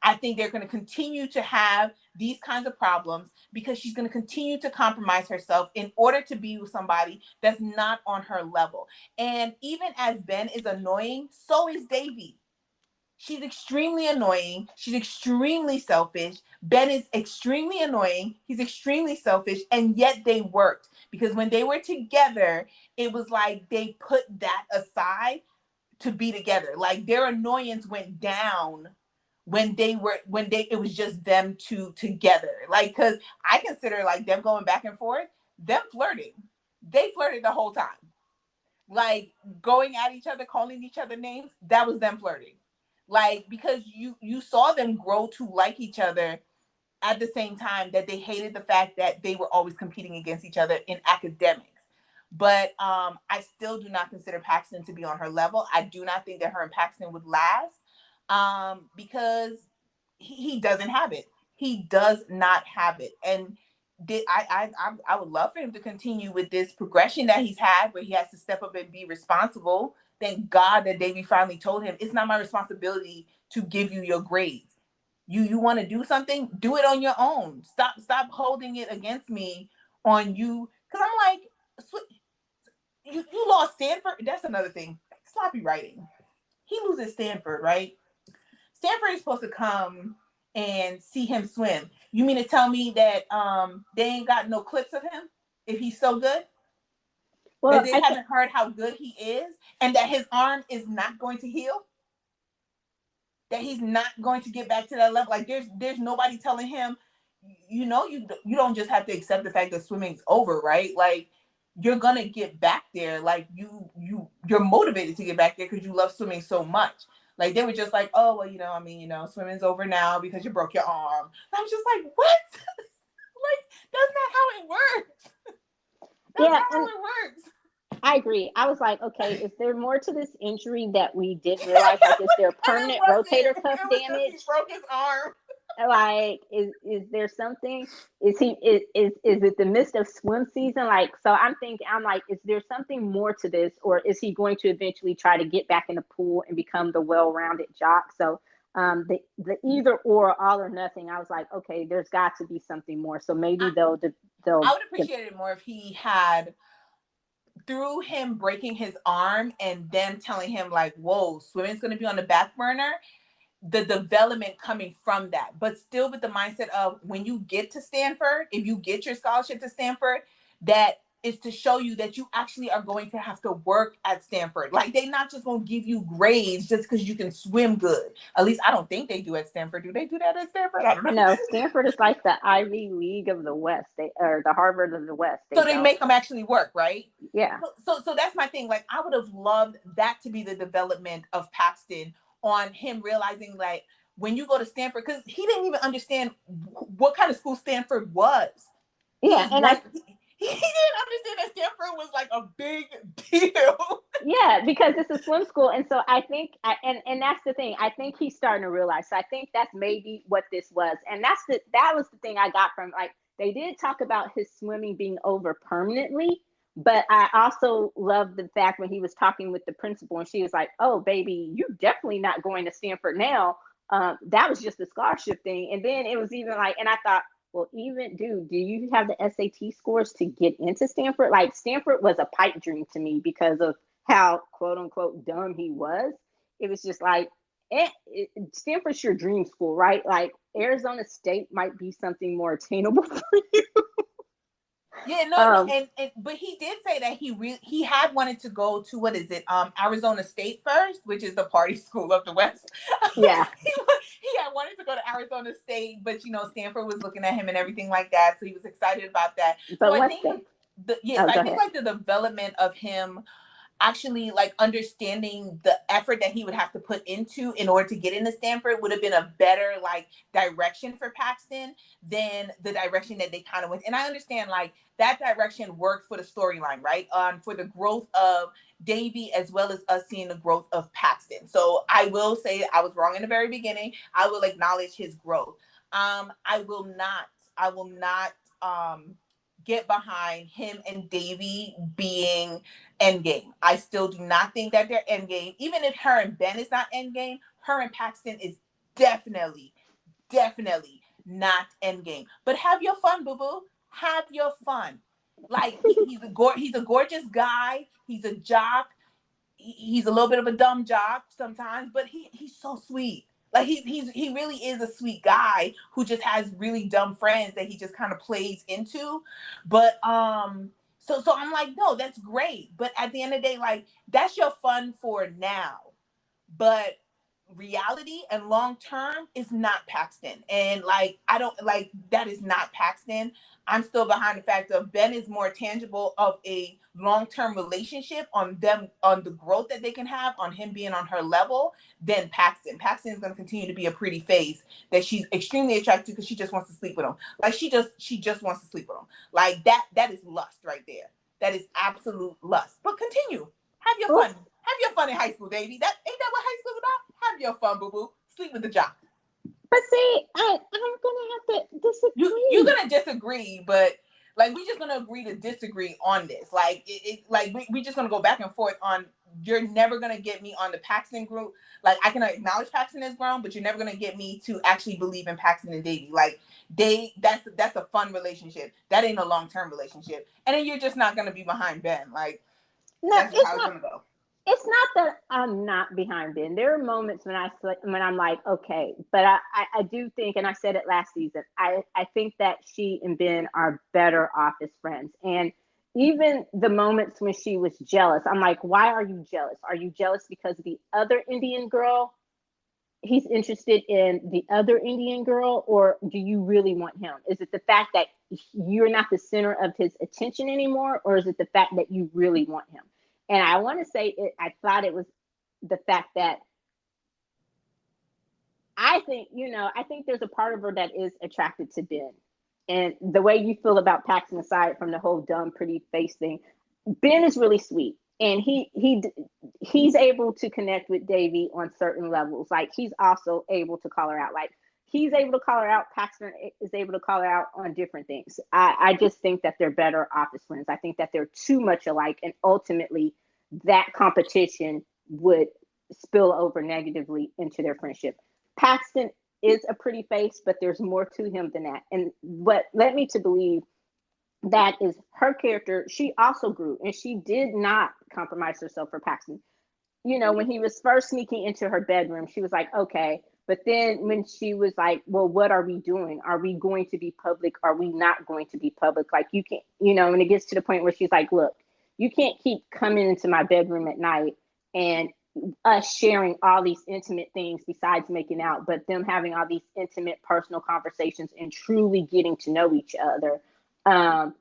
I think they're going to continue to have these kinds of problems because she's going to continue to compromise herself in order to be with somebody that's not on her level. And even as Ben is annoying, so is Davy. She's extremely annoying. She's extremely selfish. Ben is extremely annoying. He's extremely selfish. And yet they worked because when they were together, it was like they put that aside to be together. Like their annoyance went down it was just them two together. Like, because I consider like them going back and forth, them flirting. They flirted the whole time. Like going at each other, calling each other names, that was them flirting. Like, because you saw them grow to like each other at the same time that they hated the fact that they were always competing against each other in academics. But I still do not consider Paxton to be on her level. I do not think that her and Paxton would last because he doesn't have it. He does not have it. And I would love for him to continue with this progression that he's had where he has to step up and be responsible. Thank God that Davey finally told him, it's not my responsibility to give you your grades. You want to do something, do it on your own. Stop holding it against me on you. Because I'm like, you lost Stanford. That's another thing. Sloppy writing. He loses Stanford, right? Stanford is supposed to come and see him swim. You mean to tell me that they ain't got no clips of him if he's so good? Well, that they haven't heard how good he is and that his arm is not going to heal? That he's not going to get back to that level? Like there's nobody telling him, you don't just have to accept the fact that swimming's over, right? Like you're gonna get back there. Like you're motivated to get back there because you love swimming so much. Like they were just like, oh well, swimming's over now because you broke your arm. And I was just like, what? Like that's not how it works. That's not how it works. I agree. I was like, okay, is there more to this injury that we didn't realize? Like, is there permanent rotator cuff damage? He broke his arm. Like, is there something? Is it the midst of swim season? Like, so I'm like, is there something more to this, or is he going to eventually try to get back in the pool and become the well-rounded jock? So, the either or, all or nothing. I was like, okay, there's got to be something more. So maybe they'll. I would appreciate it more if he had, through him breaking his arm and then telling him like, whoa, swimming's going to be on the back burner, the development coming from that, but still with the mindset of when you get to Stanford, if you get your scholarship to Stanford, that is to show you that you actually are going to have to work at Stanford. Like they're not just going to give you grades just because you can swim good. At least I don't think they do at Stanford. Do they do that at Stanford? I don't know. No, Stanford is like the Ivy League of the West, or the Harvard of the West. They make them actually work, right? Yeah. So that's my thing. Like I would have loved that to be the development of Paxton, on him realizing like when you go to Stanford, because he didn't even understand what kind of school Stanford was. Yeah, and he didn't understand that Stanford was like a big deal. Yeah, because it's a swim school, and so I think, and that's the thing. I think he's starting to realize. So I think that's maybe what this was, and that was the thing I got from, like, they did talk about his swimming being over permanently. But I also love the fact when he was talking with the principal and she was like, oh, baby, you're definitely not going to Stanford now. That was just a scholarship thing. And then it was even like, and I thought, well, even do you have the SAT scores to get into Stanford? Like Stanford was a pipe dream to me because of how quote unquote dumb he was. It was just like, Stanford's your dream school, right? Like Arizona State might be something more attainable for you. Yeah, no, and but he did say that he had wanted to go to, what is it, Arizona State first, which is the party school of the West. Yeah. He had wanted to go to Arizona State, but Stanford was looking at him and everything like that, so he was excited about that. So But I what's think the yes, oh, I go think ahead. like the development of him actually like understanding the effort that he would have to put into in order to get into Stanford would have been a better like direction for Paxton than the direction that they kind of went. And I understand like that direction worked for the storyline, right? For the growth of Davy as well as us seeing the growth of Paxton. So I will say I was wrong in the very beginning. I will acknowledge his growth. I will not get behind him and Davy being endgame. I still do not think that they're endgame. Even if her and Ben is not endgame, her and Paxton is definitely, definitely not endgame. But have your fun, boo boo. Have your fun. Like he's a gorgeous guy. He's a jock. He's a little bit of a dumb jock sometimes, but he's so sweet. Like he really is a sweet guy who just has really dumb friends that he just kind of plays into. But so I'm like, no, that's great. But at the end of the day, like that's your fun for now. But reality and long term is not Paxton. And like I don't like that is not Paxton. I'm still behind the fact of Ben is more tangible of a long-term relationship on them, on the growth that they can have, on him being on her level, than Paxton. Paxton is going to continue to be a pretty face that she's extremely attracted to because she just wants to sleep with him. Like she just wants to sleep with him. Like that is lust right there. That is absolute lust. But continue. Have your fun. Have your fun in high school, baby. That ain't that what high school's about? Have your fun, boo boo. Sleep with the jock. But see, I'm gonna have to You're disagree. gonna disagree, but like we just gonna agree to disagree on this. Like like we just gonna go back and forth on. You're never gonna get me on the Paxton group. Like I can acknowledge Paxton as grown, but you're never gonna get me to actually believe in Paxton and Davy. Like that's a fun relationship. That ain't a long-term relationship. And then you're just not gonna be behind Ben. Like No, that's just how it's gonna go. it's not that I'm not behind Ben. There are moments when I'm like, okay, but I do think, and I said it last season, I think that she and Ben are better off as friends. And even the moments when she was jealous, I'm like, why are you jealous? Are you jealous because the other Indian girl, he's interested in the other Indian girl, or do you really want him? Is it the fact that you're not the center of his attention anymore, or is it the fact that you really want him? And I want to say it, I thought it was the fact that I think there's a part of her that is attracted to Ben. And the way you feel about Paxton, aside from the whole dumb, pretty face thing, Ben is really sweet. And he's able to connect with Davy on certain levels. Like he's also able to call her out. Like he's able to call her out. Paxton is able to call her out on different things. I just think that they're better off as friends. I think that they're too much alike, and ultimately that competition would spill over negatively into their friendship. Paxton is a pretty face, but there's more to him than that. And what led me to believe that is her character, she also grew and she did not compromise herself for Paxton. When he was first sneaking into her bedroom, she was like, okay. But then when she was like, well, what are we doing? Are we going to be public? Are we not going to be public? Like, you can't, when it gets to the point where she's like, look, you can't keep coming into my bedroom at night and us sharing all these intimate things besides making out, but them having all these intimate personal conversations and truly getting to know each other. Um,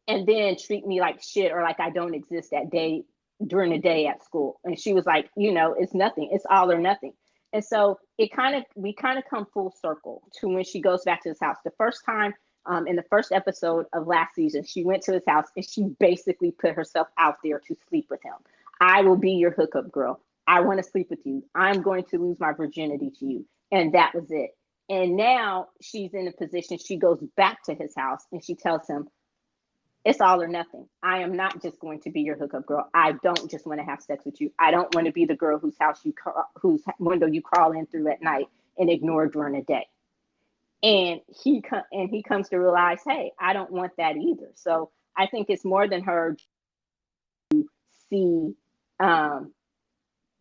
and then treat me like shit or like I don't exist that day during the day at school. And she was like, it's nothing. It's all or nothing. And so we kind of come full circle to when she goes back to his house. The first time in the first episode of last season, she went to his house and she basically put herself out there to sleep with him. I will be your hookup girl. I want to sleep with you. I'm going to lose my virginity to you. And that was it. And now she's in a position, she goes back to his house and she tells him, it's all or nothing. I am not just going to be your hookup girl. I don't just want to have sex with you. I don't want to be the girl whose window you crawl in through at night and ignore during the day. And he comes to realize, hey, I don't want that either. So I think it's more than her see um,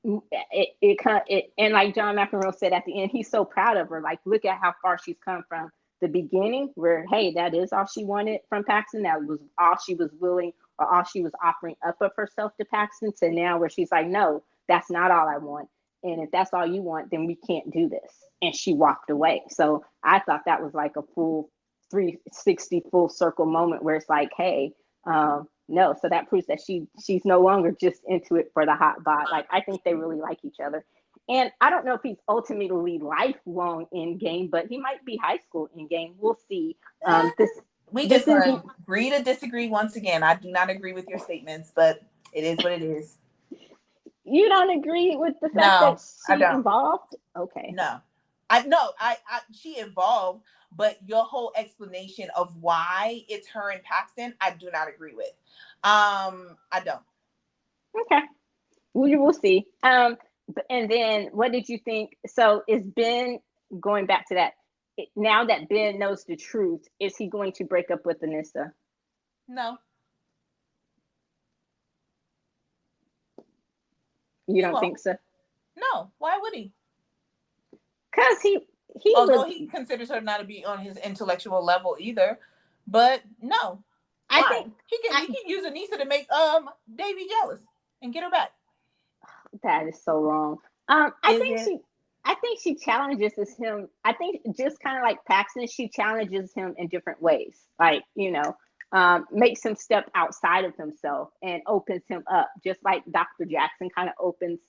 And like John McEnroe said at the end, he's so proud of her. Like, look at how far she's come from the beginning, where hey, that is all she wanted from Paxton. That was all she was willing, or all she was offering up of herself to Paxton. To now, where she's like, no, that's not all I want. And if that's all you want, then we can't do this. And she walked away. So I thought that was like a full 360 full circle moment where it's like, hey, no, so that proves that she's no longer just into it for the hot bod. Like, I think they really like each other. And I don't know if he's ultimately lifelong in game, but he might be high school in game. We'll see. This We this just is agree to disagree once again. I do not agree with your statements, but it is what it is. You don't agree with the fact No, that I she don't. involved? Okay. No. I she involved, but your whole explanation of why it's her and Paxton, I do not agree with. I don't. Okay. We will see. And then what did you think? So is Ben, going back to that, now that Ben knows the truth, is he going to break up with Anissa? No, You he don't won't. think so? No, why would he? Because he Although would. he considers her not to be on his intellectual level either. But no. I Why? think He can use Anissa to make Davy jealous and get her back. that is so wrong. Is it? I think she challenges him. I think just kind of like Paxton, she challenges him in different ways. Like, makes him step outside of himself and opens him up, just like Dr. Jackson kind of opens.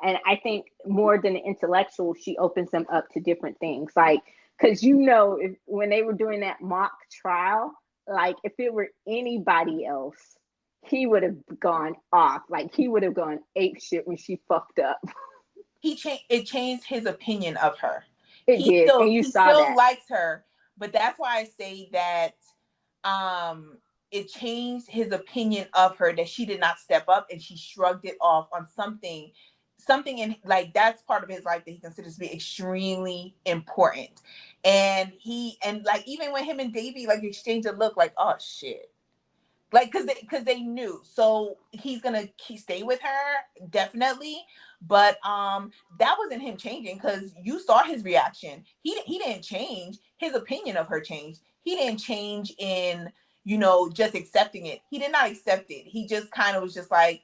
And I think more than the intellectual, she opens him up to different things. Like, because when they were doing that mock trial, like if it were anybody else, he would have gone off. Like, he would have gone ape shit when she fucked up. It changed his opinion of her. It did, and you He saw still that. likes her, but that's why I say that it changed his opinion of her, that she did not step up and she shrugged it off on something in, like, that's part of his life that he considers to be extremely important. And like, even when him and Davey like exchange a look, like, oh shit, like, because they knew, so he's gonna stay with her definitely. But that wasn't him changing, because you saw his reaction. He didn't change. His opinion of her changed. He didn't change in, just accepting it. He did not accept it. He just kind of was just like,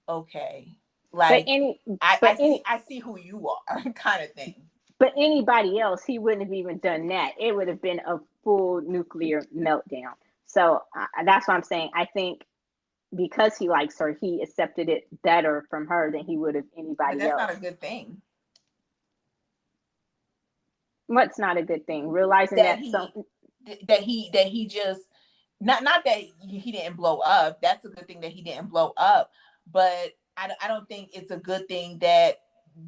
okay, But like, any, but any, I see who you are, kind of thing. but anybody else, he wouldn't have even done that. It would have been a full nuclear meltdown. So that's what I'm saying. I think because he likes her, he accepted it better from her than he would have But anybody that's else. not a good thing. What's not a good thing? Realizing That that some. he that he just, not that he didn't blow up. That's a good thing that he didn't blow up. But I don't think it's a good thing that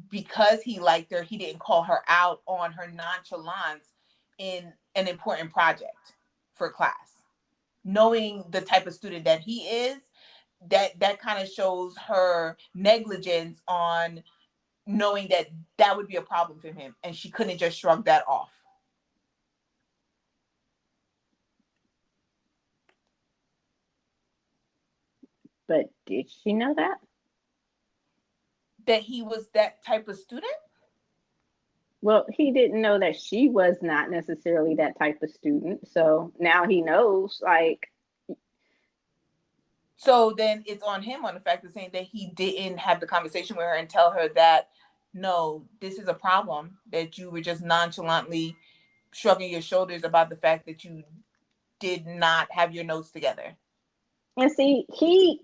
because he liked her, he didn't call her out on her nonchalance in an important project for class. Knowing the type of student that he is, that kind of shows her negligence on knowing that that would be a problem for him, and she couldn't just shrug that off. But did she know that? That he was that type of student. Well, he didn't know that she was not necessarily that type of student. So now he knows, like, So then it's on him, on the fact of saying that he didn't have the conversation with her and tell her that, no, this is a problem, that you were just nonchalantly shrugging your shoulders about the fact that you did not have your notes together. and see, he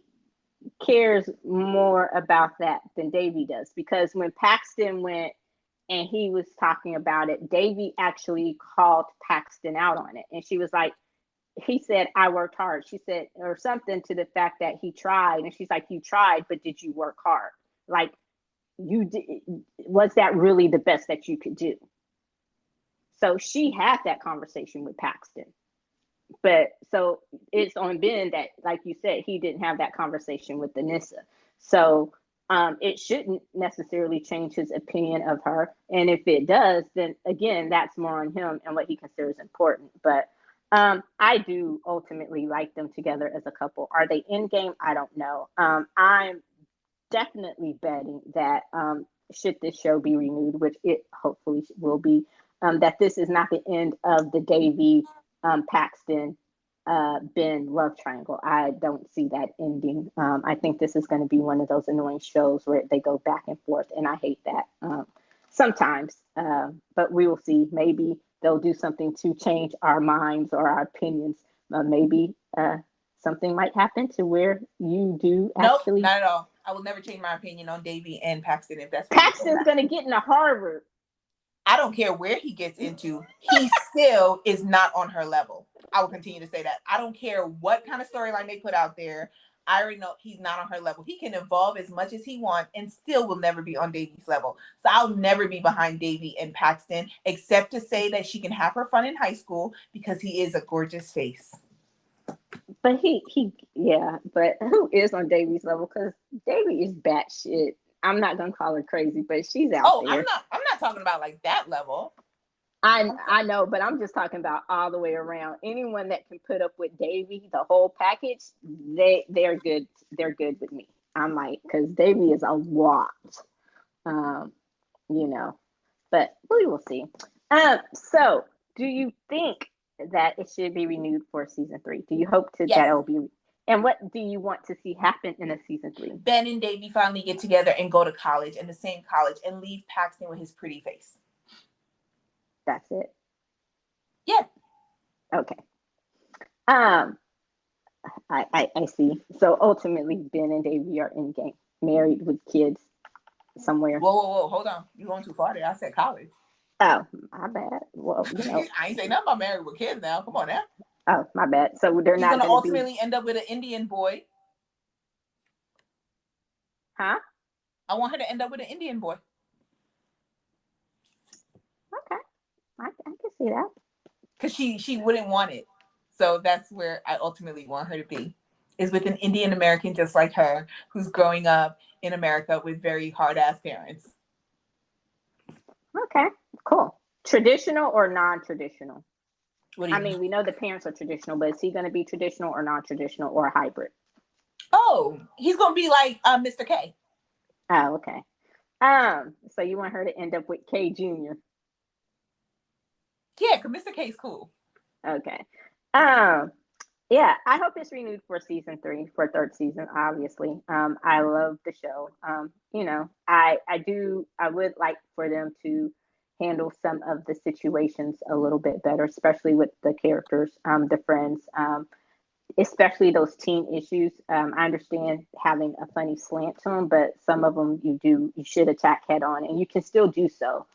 cares more about that than Davy does, because when Paxton went and he was talking about it, Davy actually called Paxton out on it. And she was like, he said, I worked hard. She said, or something to the fact that he tried. And she's like, you tried, but did you work hard? Like, you did, was that really the best that you could do? So she had that conversation with Paxton. But so it's on Ben that, like you said, he didn't have that conversation with Anissa. So it shouldn't necessarily change his opinion of her. And if it does, then again, that's more on him and what he considers important. But I do ultimately like them together as a couple. Are they in game? I don't know. I'm definitely betting that should this show be renewed, which it hopefully will be, that this is not the end of the Davy Paxton Ben love triangle. I don't see that ending. I think this is going to be one of those annoying shows where they go back and forth, and I hate that sometimes. But we will see. Maybe they'll do something to change our minds or our opinions. Maybe something might happen to where you do Nope, actually. not at all. I will never change my opinion on Davy and Paxton if that's what Paxton's going to get into Harvard. I don't care where he gets into. He still is not on her level. I will continue to say that. I don't care what kind of storyline they put out there. I already know he's not on her level. He can evolve as much as he wants and still will never be on Davy's level. So I'll never be behind Davy and Paxton, except to say that she can have her fun in high school because he is a gorgeous face. But but who is on Davy's level? Because Davy is batshit. I'm not gonna call her crazy, but she's out there. I'm not talking about like that level. I know, but I'm just talking about all the way around. Anyone that can put up with Davy, the whole package, they're good. They're good with me. I'm like, because Davy is a lot, um, you know. But we will see. So do you think that it should be renewed for season 3? Do you hope to Yes. that it will be? And what do you want to see happen in a season 3? Ben and Davy finally get together and go to college, in the same college, and leave Paxton with his pretty face. That's it. Yeah. Okay. I see. So ultimately, Ben and Davy are in game, married with kids somewhere. Whoa! Hold on, you're going too far there. I said college. Oh, my bad. Well, I ain't say nothing about married with kids now. Come on now. Oh, my bad. So they're not going to ultimately end up with an Indian boy. Huh? I want her to end up with an Indian boy. Okay, I can see that. Because she wouldn't want it. So that's where I ultimately want her to be, is with an Indian American just like her, who's growing up in America with very hard-ass parents. Okay, cool. Traditional or non-traditional? I mean, we know the parents are traditional, but is he going to be traditional or non-traditional or a hybrid? Oh, he's going to be like Mr. K. Oh, okay. So you want her to end up with K Jr.? Yeah, because Mr. K's cool. Okay. Yeah, I hope it's renewed for season 3, for third season, obviously. I love the show. I would like for them to handle some of the situations a little bit better, especially with the characters, the friends, especially those teen issues. I understand having a funny slant to them, but some of them you should attack head on, and you can still do so.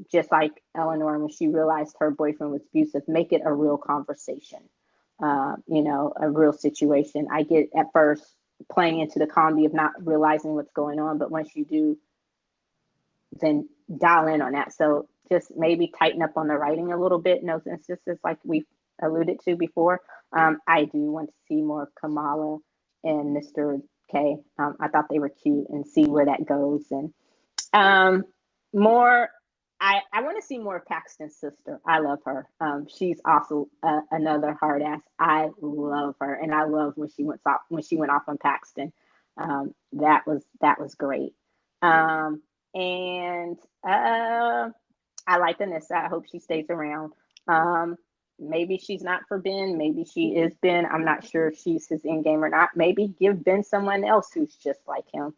Just like Eleanor, when she realized her boyfriend was abusive, make it a real conversation, a real situation. I get at first playing into the comedy of not realizing what's going on, but once you do, then dial in on that. So just maybe tighten up on the writing a little bit in those instances, like we alluded to before. I do want to see more of Kamala and Mr. K. I thought they were cute, and see where that goes. And more, I want to see more of Paxton's sister. I love her. She's also another hard ass. I love her, and I love when she went off on Paxton. That was great. And I like Anissa. I hope she stays around. Maybe she's not for Ben. Maybe she is Ben. I'm not sure if she's his end game or not. Maybe give Ben someone else who's just like him.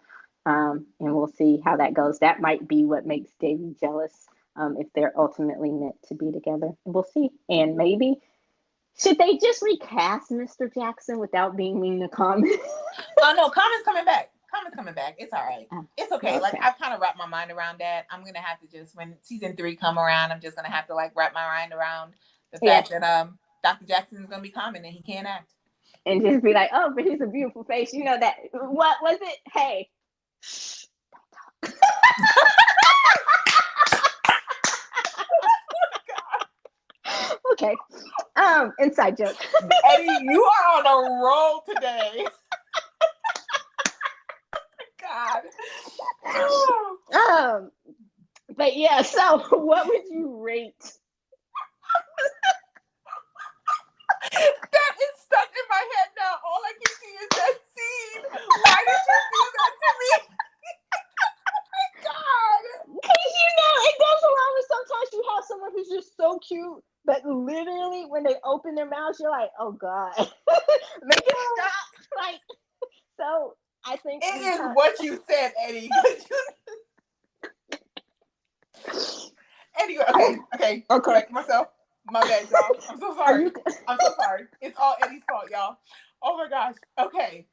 And we'll see how that goes. That might be what makes Davy jealous, if they're ultimately meant to be together. And we'll see. And maybe, should they just recast Mr. Jackson without being mean to Common? Oh, no, Common's coming back. It's all right. It's okay. Like, I've kind of wrapped my mind around that. I'm going to have to just, when season 3 come around, I'm just going to have to like wrap my mind around the fact that Dr. Jackson is going to be Common and he can't act. And just be like, oh, but he's a beautiful face. You know that. What was it? Hey. Shh, don't talk. Okay. Inside joke. Eddie, you are on a roll today. God. But yeah, so what would you rate? That is stuck in my head now. All I can see is that scene. Why did you But literally, when they open their mouths, you're like, oh God, make it stop. Like, so I think It is because what you said, Eddie. Anyway, okay. okay, Correct myself. My bad, y'all. I'm so are you? sorry. I'm so sorry. It's all Eddie's fault, y'all. Oh my gosh. Okay.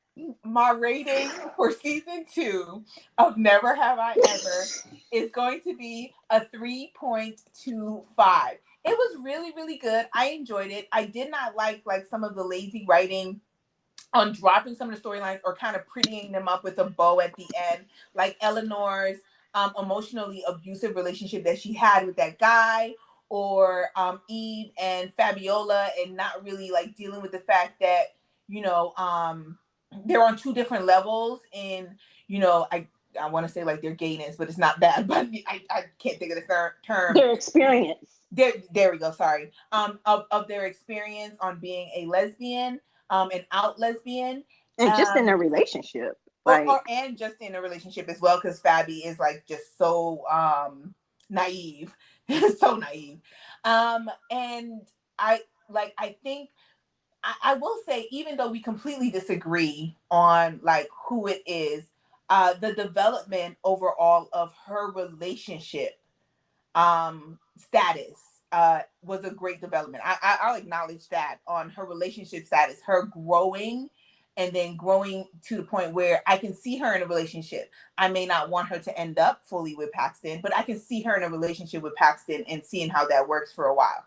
My rating for season 2 of Never Have I Ever is going to be a 3.25. It was really, really good. I enjoyed it. I did not like some of the lazy writing on dropping some of the storylines or kind of prettying them up with a bow at the end, like Eleanor's emotionally abusive relationship that she had with that guy, or Eve and Fabiola, and not really like dealing with the fact that they're on two different levels in I want to say like their gayness, but it's not that. But I can't think of the term. Their experience. There we go. Sorry. Of their experience on being a lesbian, an out lesbian, And just in a relationship. and just in a relationship as well, because Fabi is like just so naive, so naive. And I think I will say, even though we completely disagree on like who it is, the development overall of her relationship status was a great development. I'll acknowledge that on her relationship status, her growing and then growing to the point where I can see her in a relationship. I may not want her to end up fully with Paxton, but I can see her in a relationship with Paxton and seeing how that works for a while.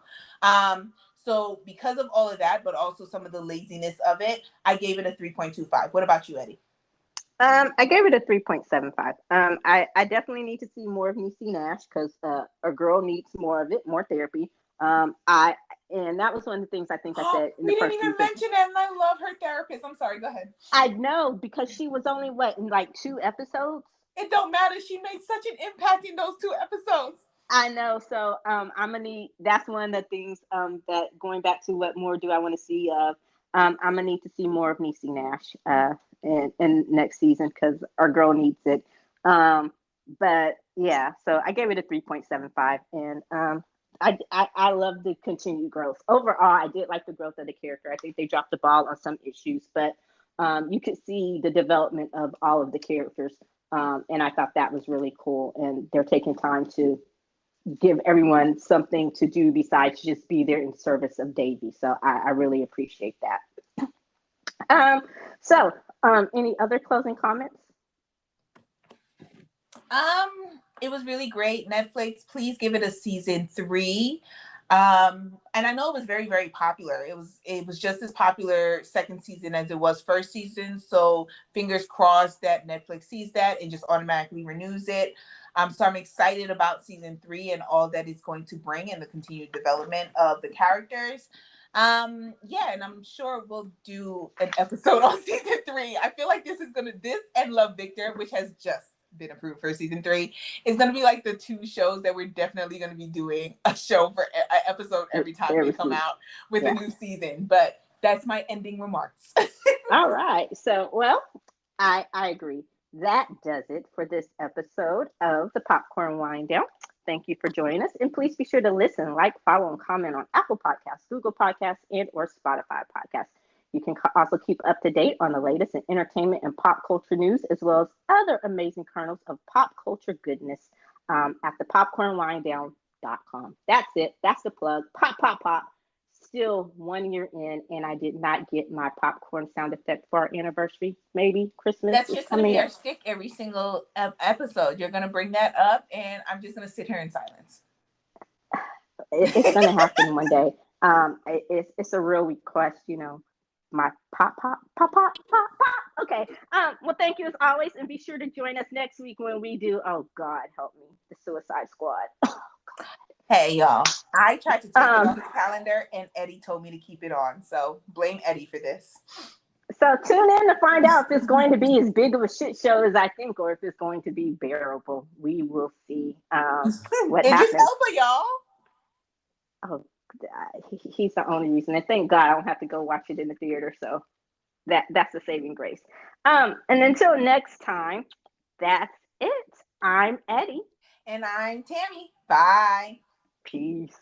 So because of all of that, but also some of the laziness of it, I gave it a 3.25. What about you, Eddie? I gave it a 3.75. I definitely need to see more of Niecy Nash because a girl needs more of it, more therapy. And that was one of the things I think I said in the We didn't first even season. mention it, and I love her therapist. I'm sorry, go ahead. I know, because she was only in like 2 episodes. It don't matter. She made such an impact in those 2 episodes. I know. So I'm gonna need. That's one of the things that, going back to what more do I want to see of. I'm gonna need to see more of Niecy Nash in next season because our girl needs it. But yeah, so I gave it a 3.75, and I love the continued growth. Overall, I did like the growth of the character. I think they dropped the ball on some issues, but you could see the development of all of the characters, and I thought that was really cool. And they're taking time to give everyone something to do besides just be there in service of Davy. So I really appreciate that. Um, so, any other closing comments? It was really great. Netflix, please give it a season 3. And I know it was very, very popular. It was just as popular second season as it was first season. So fingers crossed that Netflix sees that and just automatically renews it. So I'm excited about season 3 and all that it's going to bring and the continued development of the characters. Yeah, and I'm sure we'll do an episode on season 3. I feel like this and Love Victor, which has just been approved for season 3, is going to be like the 2 shows that we're definitely going to be doing a show for an episode every time they come out with a new season. But that's my ending remarks. All right. So, well, I agree. That does it for this episode of the Popcorn Wind Down. Thank you for joining us. And please be sure to listen, like, follow, and comment on Apple Podcasts, Google Podcasts, and or Spotify Podcasts. You can also keep up to date on the latest in entertainment and pop culture news, as well as other amazing kernels of pop culture goodness at thepopcornwinddown.com. That's it. That's the plug. Pop, pop, pop. Still 1 year in, and I did not get my popcorn sound effect for our anniversary. Maybe Christmas. That's just going to be our stick every single episode. You're going to bring that up, and I'm just going to sit here in silence. It's going to happen one day. It's a real request, my pop, pop, pop, pop, pop, pop. Okay. Well, thank you as always, and be sure to join us next week when we do, oh God, help me, the Suicide Squad. Oh, God. Hey, y'all. I tried to take it off the calendar, and Eddie told me to keep it on. So blame Eddie for this. So tune in to find out if it's going to be as big of a shit show as I think, or if it's going to be bearable. We will see what happens. Idris Elba, y'all. Oh, he's the only reason. And thank God I don't have to go watch it in the theater. So that's a saving grace. And until next time, that's it. I'm Eddie. And I'm Tammy. Bye. Peace.